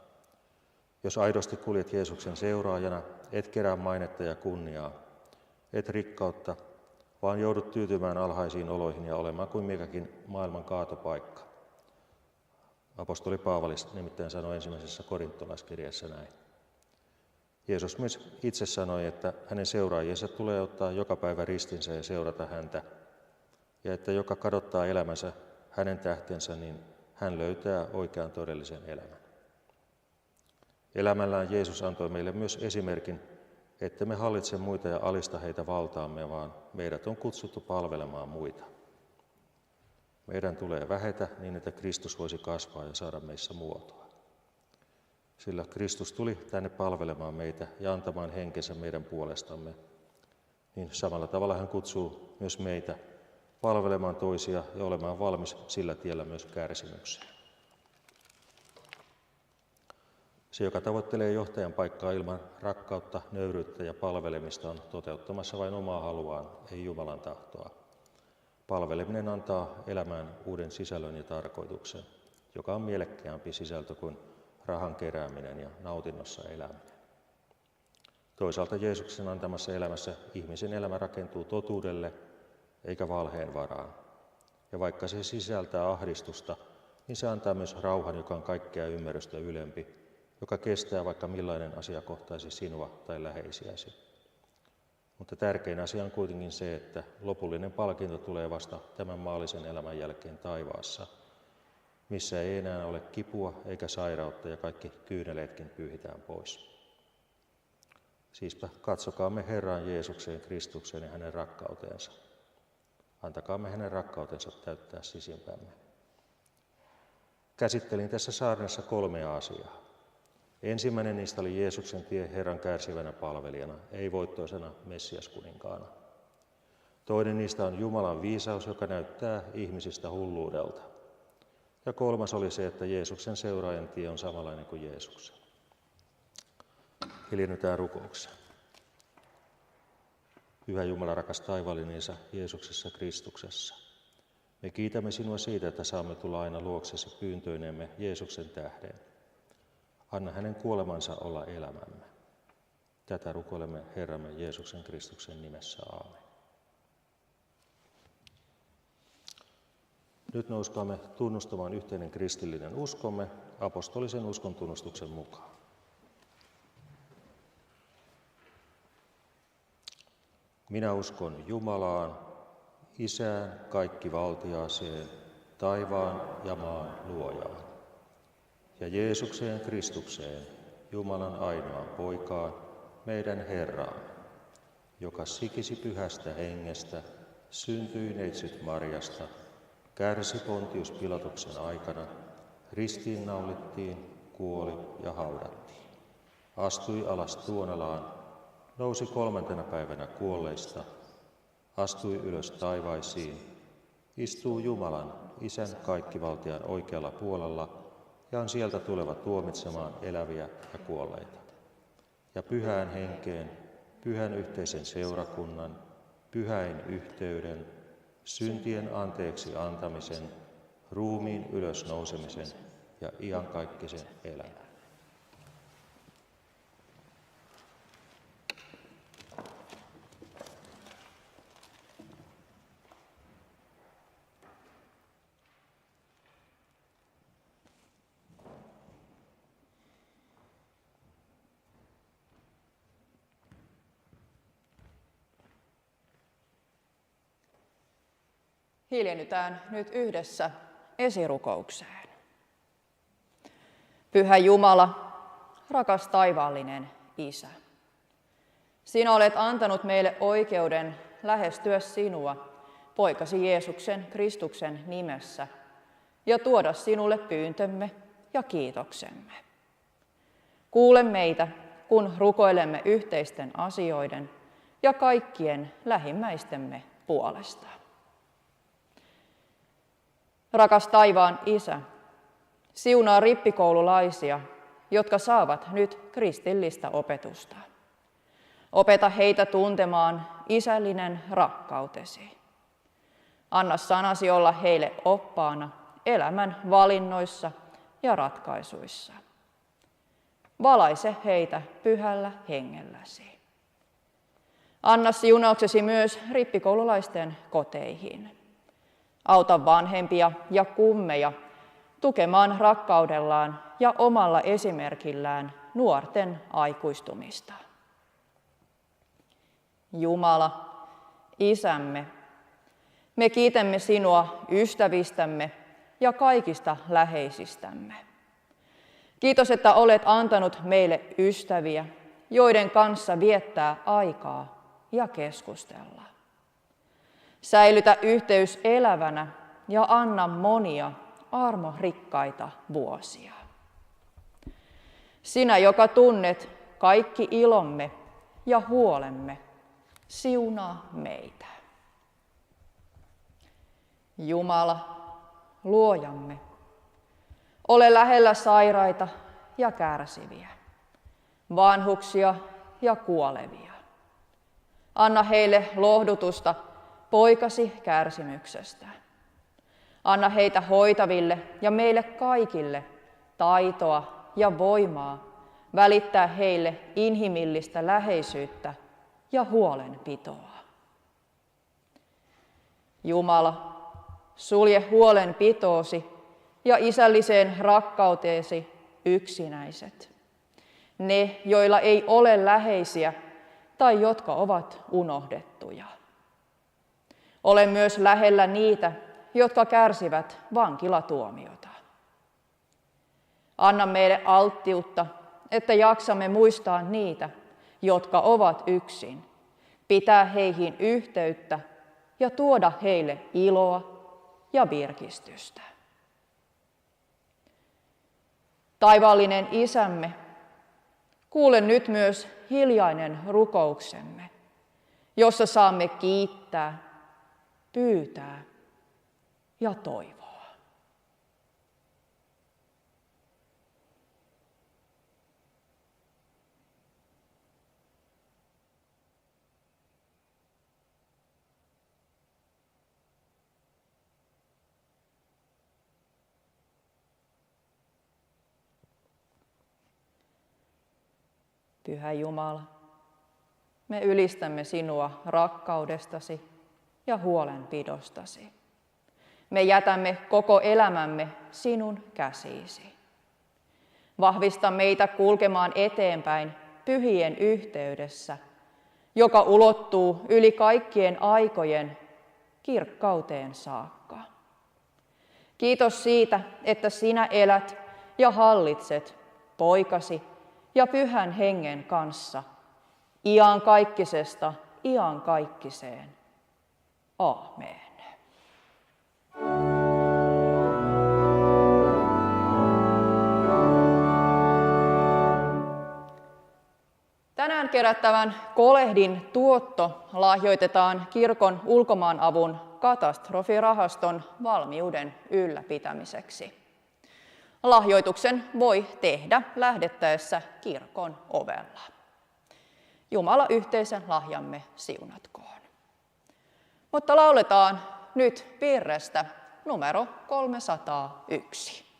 Jos aidosti kuljet Jeesuksen seuraajana, et kerää mainetta ja kunniaa, et rikkautta, vaan joudut tyytymään alhaisiin oloihin ja olemaan kuin mikäkin maailman kaatopaikka. Apostoli Paavali nimittäin sanoi ensimmäisessä korintolaiskirjassa näin. Jeesus myös itse sanoi, että hänen seuraajiensa tulee ottaa joka päivä ristinsä ja seurata häntä, ja että joka kadottaa elämänsä hänen tähtensä, niin hän löytää oikean todellisen elämän. Elämällään Jeesus antoi meille myös esimerkin, että me hallitse muita ja alista heitä valtaamme, vaan meidät on kutsuttu palvelemaan muita. Meidän tulee vähetä niin, että Kristus voisi kasvaa ja saada meissä muotoa. Sillä Kristus tuli tänne palvelemaan meitä ja antamaan henkensä meidän puolestamme, niin samalla tavalla hän kutsuu myös meitä palvelemaan toisia ja olemaan valmis sillä tiellä myös kärsimykseen. Se, joka tavoittelee johtajan paikkaa ilman rakkautta, nöyryyttä ja palvelemista, on toteuttamassa vain omaa haluaan, ei Jumalan tahtoa. Palveleminen antaa elämään uuden sisällön ja tarkoituksen, joka on mielekkäämpi sisältö kuin rahan kerääminen ja nautinnossa eläminen. Toisaalta Jeesuksen antamassa elämässä ihmisen elämä rakentuu totuudelle eikä valheen varaan. Ja vaikka se sisältää ahdistusta, niin se antaa myös rauhan, joka on kaikkea ymmärrystä ylempi, joka kestää vaikka millainen asia kohtaisi sinua tai läheisiäsi. Mutta tärkein asia on kuitenkin se, että lopullinen palkinto tulee vasta tämän maallisen elämän jälkeen taivaassa, missä ei enää ole kipua eikä sairautta ja kaikki kyyneleetkin pyyhitään pois. Siispä katsokaamme Herraan Jeesukseen, Kristukseen ja hänen rakkauteensa. Antakaamme hänen rakkautensa täyttää sisimpämme. Käsittelin tässä saarnassa 3 asiaa. Ensimmäinen niistä oli Jeesuksen tie Herran kärsivänä palvelijana, ei voittoisena Messiaskuninkaana. Toinen niistä on Jumalan viisaus, joka näyttää ihmisistä hulluudelta. Ja kolmas oli se, että Jeesuksen seuraajan tie on samanlainen kuin Jeesuksen. Hiljennytään rukoukseen. Pyhä Jumala, rakas taivaallinen Isä Jeesuksessa Kristuksessa. Me kiitämme sinua siitä, että saamme tulla aina luoksesi pyyntöinemme Jeesuksen tähden. Anna hänen kuolemansa olla elämämme. Tätä rukoilemme Herramme Jeesuksen Kristuksen nimessä. Aamen. Nyt nouskaamme tunnustamaan yhteinen kristillinen uskomme apostolisen uskon tunnustuksen mukaan. Minä uskon Jumalaan, Isään kaikkivaltiaaseen, taivaan ja maan luojaan, ja Jeesukseen Kristukseen, Jumalan ainoaan poikaan, meidän Herraamme, joka sikisi pyhästä hengestä, syntyi neitsyt Marjasta, kärsi Pontius Pilatuksen aikana, ristiinnaulittiin, kuoli ja haudattiin. Astui alas Tuonelaan, nousi 3. päivänä kuolleista, astui ylös taivaisiin, istuu Jumalan, Isän kaikkivaltian oikealla puolella ja on sieltä tuleva tuomitsemaan eläviä ja kuolleita. Ja pyhään henkeen, pyhän yhteisen seurakunnan, pyhäin yhteyden, syntien anteeksi antamisen, ruumiin ylösnousemisen ja iankaikkisen elämän. Hiljennytään nyt yhdessä esirukoukseen. Pyhä Jumala, rakas taivaallinen Isä, sinä olet antanut meille oikeuden lähestyä sinua poikasi Jeesuksen Kristuksen nimessä ja tuoda sinulle pyyntömme ja kiitoksemme. Kuule meitä, kun rukoilemme yhteisten asioiden ja kaikkien lähimmäistemme puolesta. Rakas taivaan Isä, siunaa rippikoululaisia, jotka saavat nyt kristillistä opetusta. Opeta heitä tuntemaan isällinen rakkautesi. Anna sanasi olla heille oppaana elämän valinnoissa ja ratkaisuissa. Valaise heitä pyhällä hengelläsi. Anna siunauksesi myös rippikoululaisten koteihin. Auta vanhempia ja kummeja tukemaan rakkaudellaan ja omalla esimerkillään nuorten aikuistumista. Jumala, Isämme, me kiitämme sinua ystävistämme ja kaikista läheisistämme. Kiitos, että olet antanut meille ystäviä, joiden kanssa viettää aikaa ja keskustella. Säilytä yhteys elävänä ja anna monia armorikkaita vuosia. Sinä, joka tunnet kaikki ilomme ja huolemme, siunaa meitä. Jumala, luojamme, ole lähellä sairaita ja kärsiviä, vanhuksia ja kuolevia. Anna heille lohdutusta poikasi kärsimyksestä. Anna heitä hoitaville ja meille kaikille taitoa ja voimaa välittää heille inhimillistä läheisyyttä ja huolenpitoa. Jumala, sulje huolenpitoosi ja isälliseen rakkauteesi yksinäiset, ne, joilla ei ole läheisiä tai jotka ovat unohdettuja. Ole myös lähellä niitä, jotka kärsivät vankilatuomiota. Anna meille alttiutta, että jaksamme muistaa niitä, jotka ovat yksin, pitää heihin yhteyttä ja tuoda heille iloa ja virkistystä. Taivaallinen Isämme, kuule nyt myös hiljainen rukouksemme, jossa saamme kiittää, pyytää ja toivoa. Pyhä Jumala, me ylistämme sinua rakkaudestasi ja huolenpidostasi. Me jätämme koko elämämme sinun käsiisi. Vahvista meitä kulkemaan eteenpäin pyhien yhteydessä, joka ulottuu yli kaikkien aikojen kirkkauteen saakka. Kiitos siitä, että sinä elät ja hallitset poikasi ja Pyhän Hengen kanssa iankaikkisesta iankaikkiseen. Aamen. Tänään kerättävän kolehdin tuotto lahjoitetaan kirkon ulkomaanavun katastrofirahaston valmiuden ylläpitämiseksi. Lahjoituksen voi tehdä lähdettäessä kirkon ovella. Jumala yhteisen lahjamme siunatkoon. Mutta lauletaan nyt virrestä numero 301.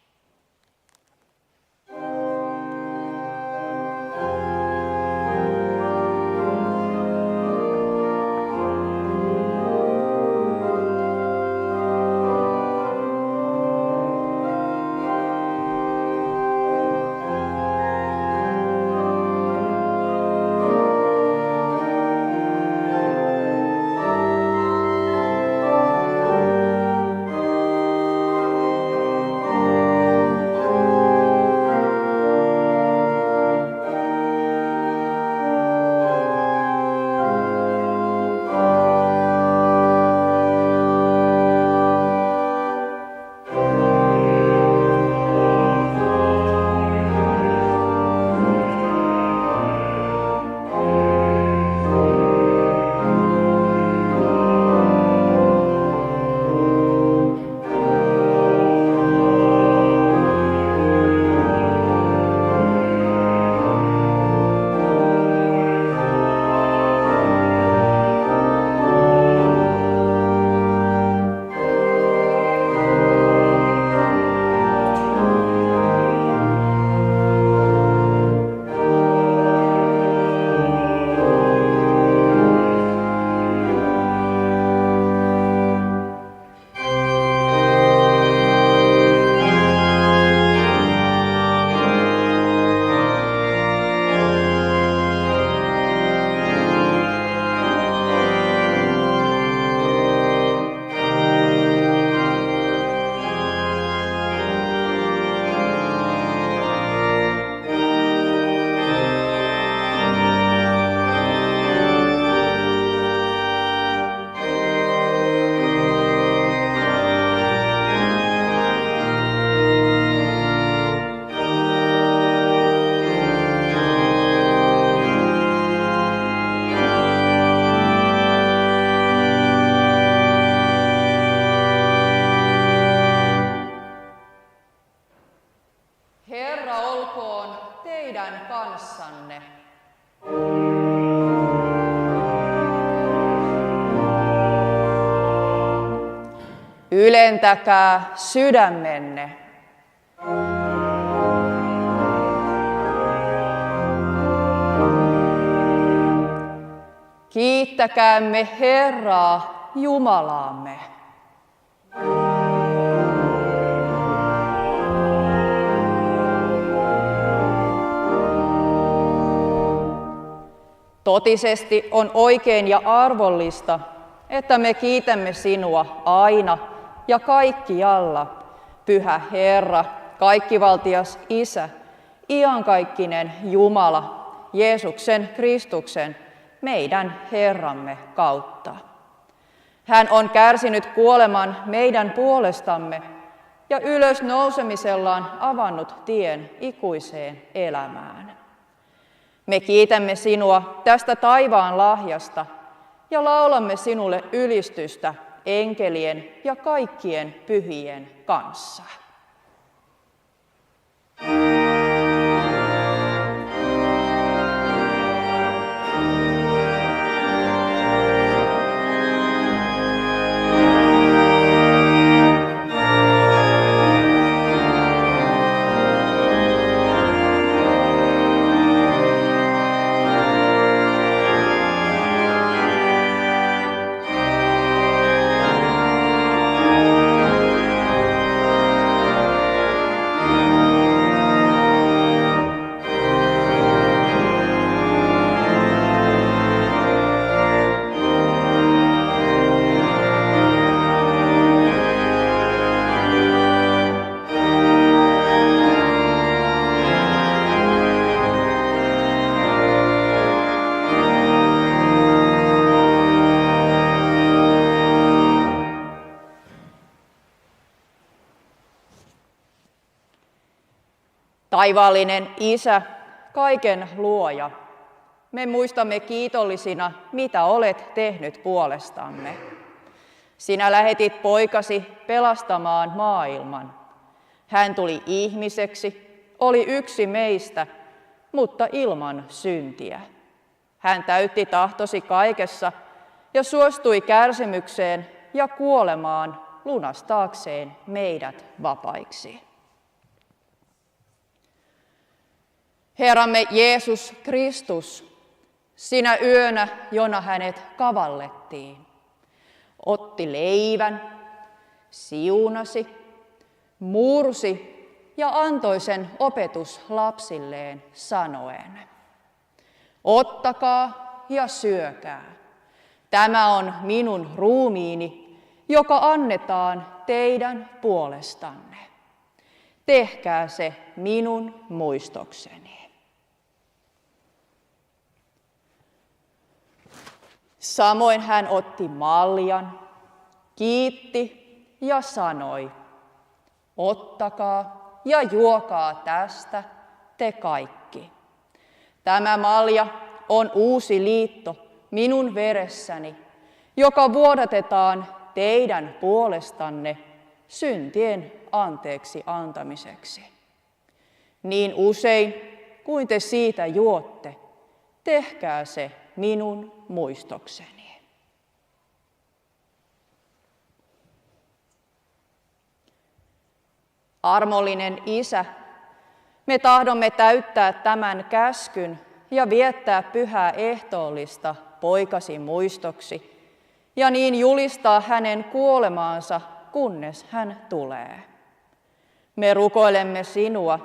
Ylentäkää sydämenne. Kiittäkäämme Herraa Jumalaamme. Totisesti on oikein ja arvollista, että me kiitämme sinua aina ja kaikkialla, Pyhä Herra, kaikkivaltias Isä, iankaikkinen Jumala, Jeesuksen Kristuksen, meidän Herramme kautta. Hän on kärsinyt kuoleman meidän puolestamme ja ylösnousemisellaan avannut tien ikuiseen elämään. Me kiitämme sinua tästä taivaan lahjasta ja laulamme sinulle ylistystä enkelien ja kaikkien pyhien kanssa. Taivaallinen Isä, kaiken luoja, me muistamme kiitollisina, mitä olet tehnyt puolestamme. Sinä lähetit poikasi pelastamaan maailman. Hän tuli ihmiseksi, oli yksi meistä, mutta ilman syntiä. Hän täytti tahtosi kaikessa ja suostui kärsimykseen ja kuolemaan lunastaakseen meidät vapaiksi. Herramme Jeesus Kristus, sinä yönä, jona hänet kavallettiin, otti leivän, siunasi, mursi ja antoi sen opetuslapsilleen sanoen: ottakaa ja syökää. Tämä on minun ruumiini, joka annetaan teidän puolestanne. Tehkää se minun muistokseni. Samoin hän otti maljan, kiitti ja sanoi: ottakaa ja juokaa tästä te kaikki. Tämä malja on uusi liitto minun veressäni, joka vuodatetaan teidän puolestanne syntien anteeksi antamiseksi. Niin usein kuin te siitä juotte, tehkää se minun muistokseni. Armollinen Isä, me tahdomme täyttää tämän käskyn ja viettää pyhää ehtoollista poikasi muistoksi ja niin julistaa hänen kuolemaansa, kunnes hän tulee. Me rukoilemme sinua,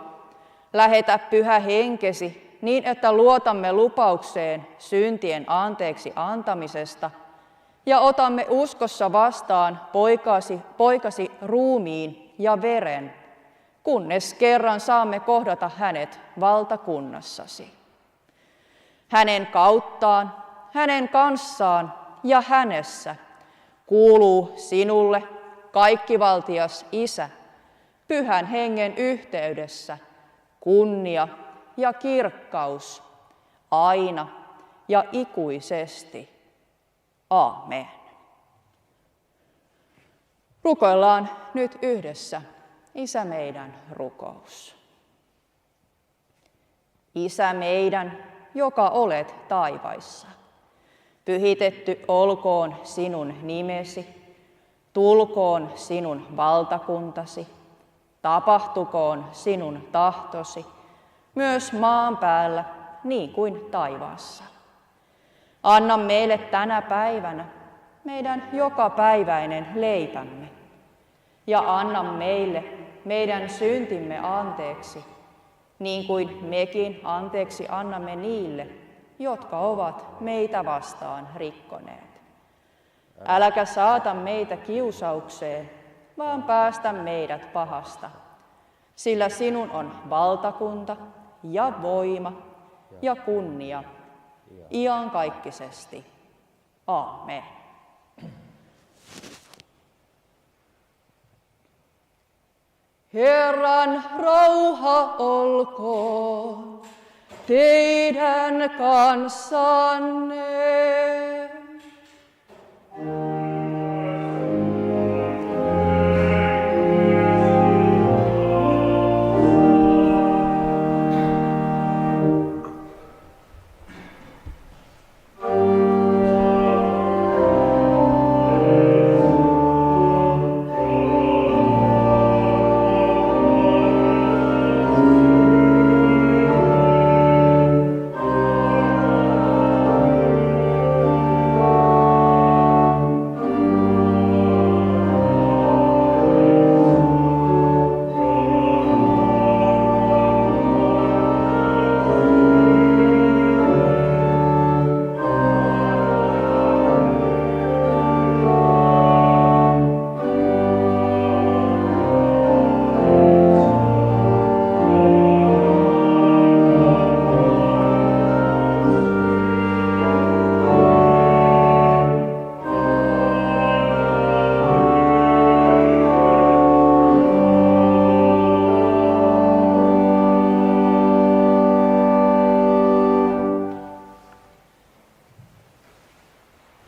lähetä Pyhä Henkesi niin, että luotamme lupaukseen syntien anteeksi antamisesta ja otamme uskossa vastaan poikasi ruumiin ja veren, kunnes kerran saamme kohdata hänet valtakunnassasi. Hänen kauttaan, hänen kanssaan ja hänessä kuuluu sinulle, kaikkivaltias Isä, Pyhän Hengen yhteydessä kunnia ja kirkkaus aina ja ikuisesti. Aamen. Rukoillaan nyt yhdessä Isä meidän rukous. Isä meidän, joka olet taivaissa, pyhitetty olkoon sinun nimesi. tulkoon sinun valtakuntasi, tapahtukoon sinun tahtosi, myös maan päällä niin kuin taivaassa. Anna meille tänä päivänä meidän jokapäiväinen leipämme ja anna meille meidän syntimme anteeksi, niin kuin mekin anteeksi annamme niille, jotka ovat meitä vastaan rikkoneet. Äläkä saata meitä kiusaukseen, vaan päästä meidät pahasta, sillä sinun on valtakunta ja voima ja kunnia iankaikkisesti. Aamen. Herran rauha olkoon teidän kanssanne.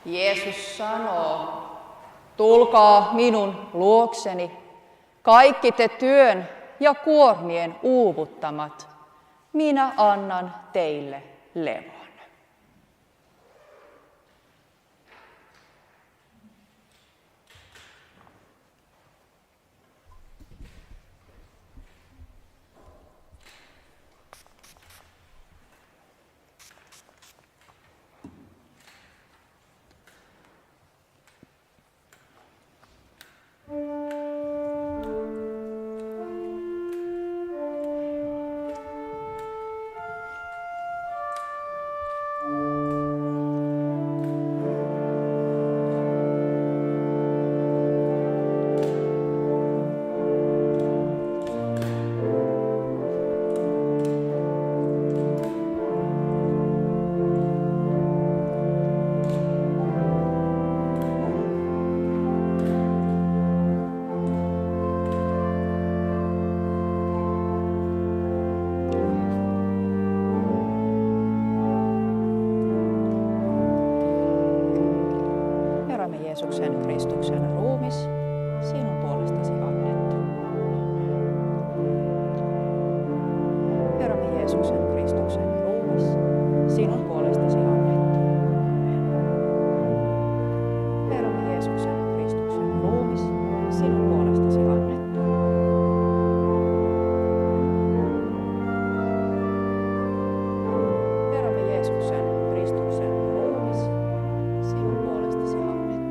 Jeesus sanoo, tulkaa minun luokseni, kaikki te työn ja kuormien uuvuttamat, minä annan teille levon. Jeesuksen Kristuksen ruumis, sinun puolestasi annettu. Herramme Jeesuksen Kristuksen ruumis, sinun puolestasi annettu. Herramme Jeesuksen Kristuksen ruumis, sinun puolestasi annettu. Herramme Jeesuksen Kristuksen ruumis, sinun puolestasi annettu.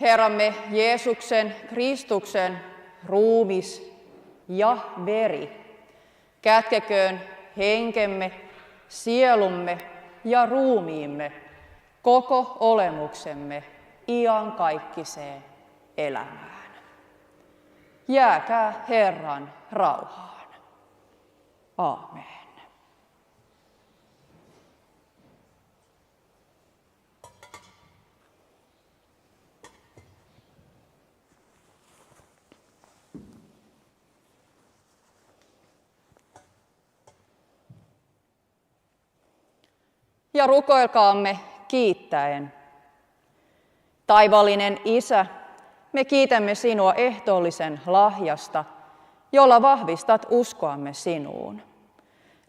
Herramme Jeesuksen Kristuksen ruumis ja veri kätkeköön henkemme, sielumme ja ruumiimme, koko olemuksemme iankaikkiseen elämään. Jääkää Herran rauhaan. Aamen. Ja rukoilkaamme kiittäen. Taivaallinen Isä, me kiitämme sinua ehtoollisen lahjasta, jolla vahvistat uskoamme sinuun.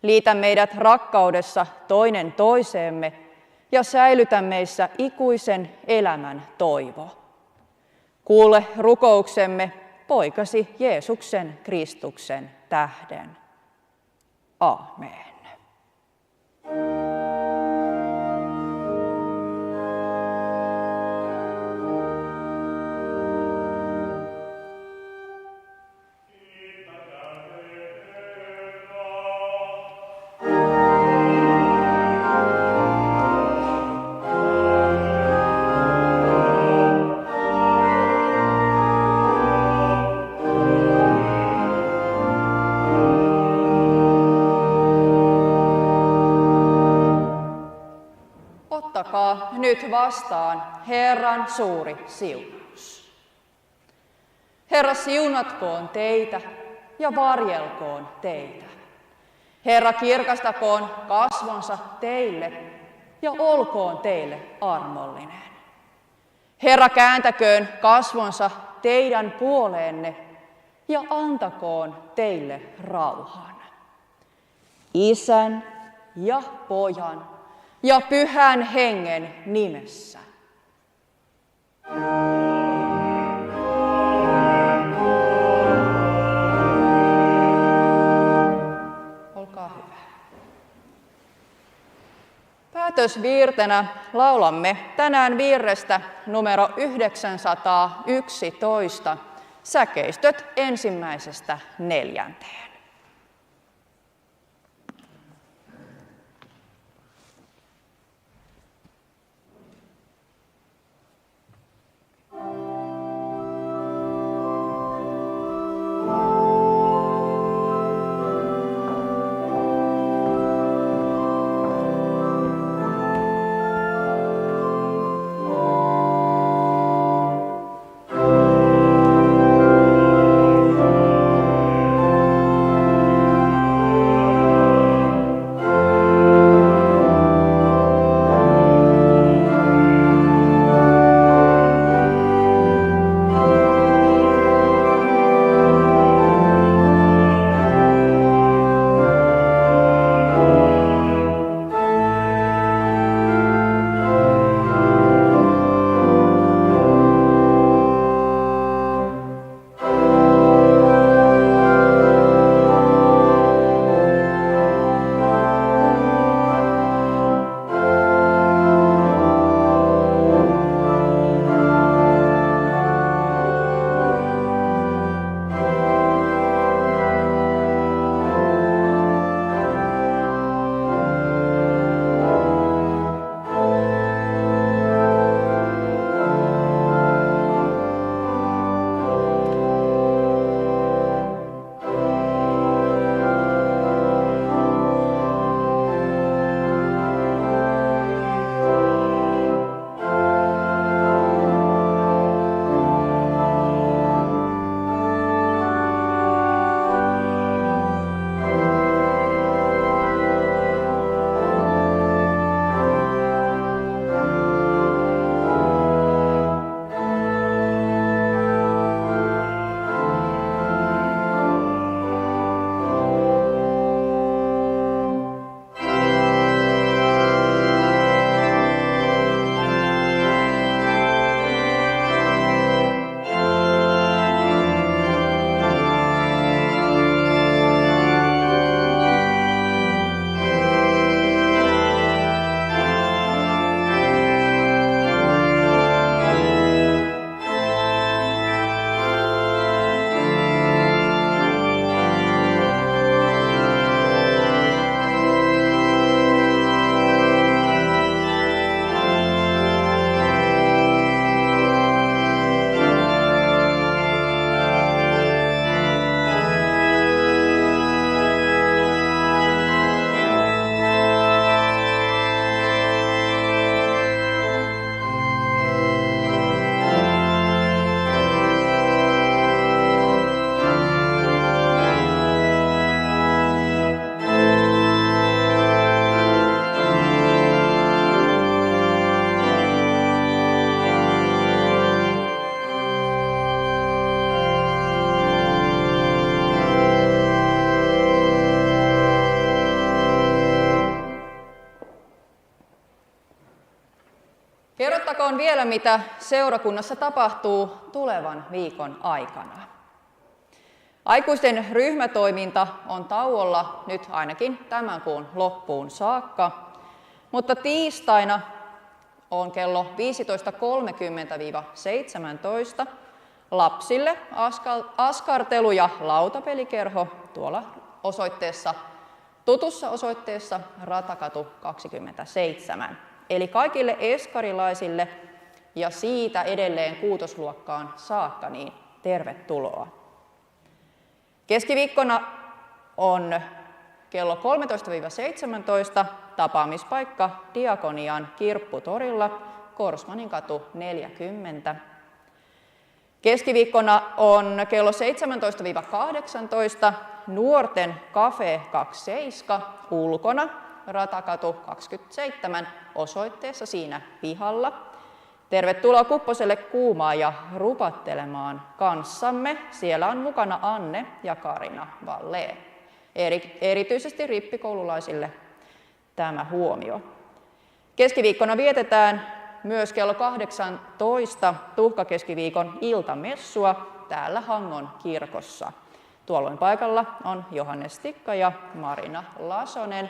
Liitä meidät rakkaudessa toinen toiseemme ja säilytä meissä ikuisen elämän toivo. Kuule rukouksemme poikasi Jeesuksen Kristuksen tähden. Aamen. Ottakaa nyt vastaan Herran suuri siunaus. Herra siunatkoon teitä ja varjelkoon teitä. Herra kirkastakoon kasvonsa teille ja olkoon teille armollinen. Herra kääntäköön kasvonsa teidän puoleenne ja antakoon teille rauhan. Isän ja Pojan ja Pyhän Hengen nimessä. Olkaa hyvä. Päätösviirtenä laulamme tänään virrestä numero 911, säkeistöt 1–4. Kertakoon vielä, mitä seurakunnassa tapahtuu tulevan viikon aikana. Aikuisten ryhmätoiminta on tauolla nyt ainakin tämän kuun loppuun saakka, mutta tiistaina on kello 15.30–17 lapsille askartelu- ja lautapelikerho tuolla tutussa osoitteessa Ratakatu 27. Eli kaikille eskarilaisille ja siitä edelleen kuutosluokkaan saakka, niin tervetuloa. Keskiviikkona on kello 13–17 tapaamispaikka Diakonian kirpputorilla, Korsmanin katu 40. Keskiviikkona on kello 17–18 nuorten Cafe 27 ulkona, Ratakatu 27 osoitteessa siinä pihalla. Tervetuloa Kupposelle kuumaa ja rupattelemaan kanssamme. Siellä on mukana Anne ja Karina Vallee. Erityisesti rippikoululaisille tämä huomio. Keskiviikkona vietetään myös kello 18 tuhkakeskiviikon iltamessua täällä Hangon kirkossa. Tuolloin paikalla on Johannes Tikka ja Marina Lasonen.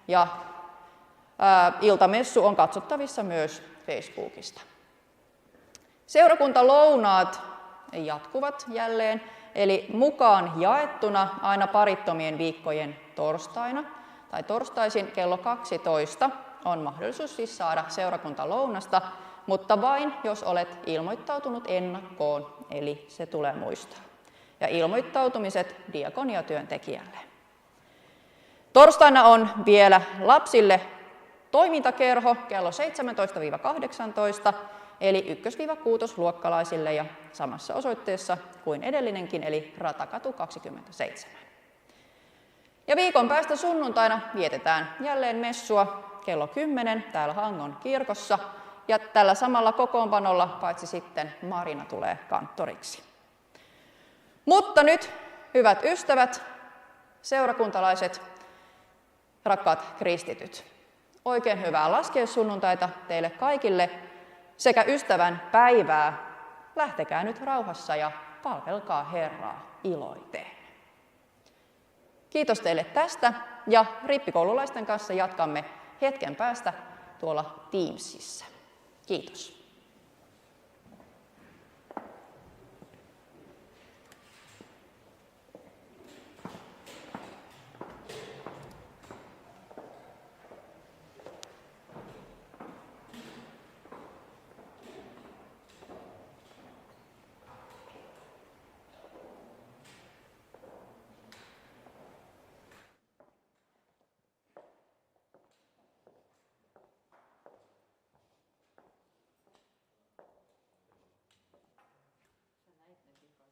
Ja iltamessu on katsottavissa myös Facebookista. Seurakuntalounaat jatkuvat jälleen, eli mukaan jaettuna aina parittomien viikkojen torstaina tai torstaisin kello 12 on mahdollisuus siis saada seurakuntalounasta, mutta vain jos olet ilmoittautunut ennakkoon, eli se tulee muistaa. Ja ilmoittautumiset diakoniatyöntekijälle. Torstaina on vielä lapsille toimintakerho kello 17–18, eli 1–6-luokkalaisille ja samassa osoitteessa kuin edellinenkin, eli Ratakatu 27. Ja viikon päästä sunnuntaina vietetään jälleen messua kello 10 täällä Hangon kirkossa, ja tällä samalla kokoonpanolla paitsi sitten Marina tulee kanttoriksi. Mutta nyt, hyvät ystävät, seurakuntalaiset, rakkaat kristityt, oikein hyvää laskiaissunnuntaita teille kaikille sekä ystävän päivää. Lähtekää nyt rauhassa ja palvelkaa Herraa iloiteen. Kiitos teille tästä ja rippikoululaisten kanssa jatkamme hetken päästä tuolla Teamsissa. Kiitos.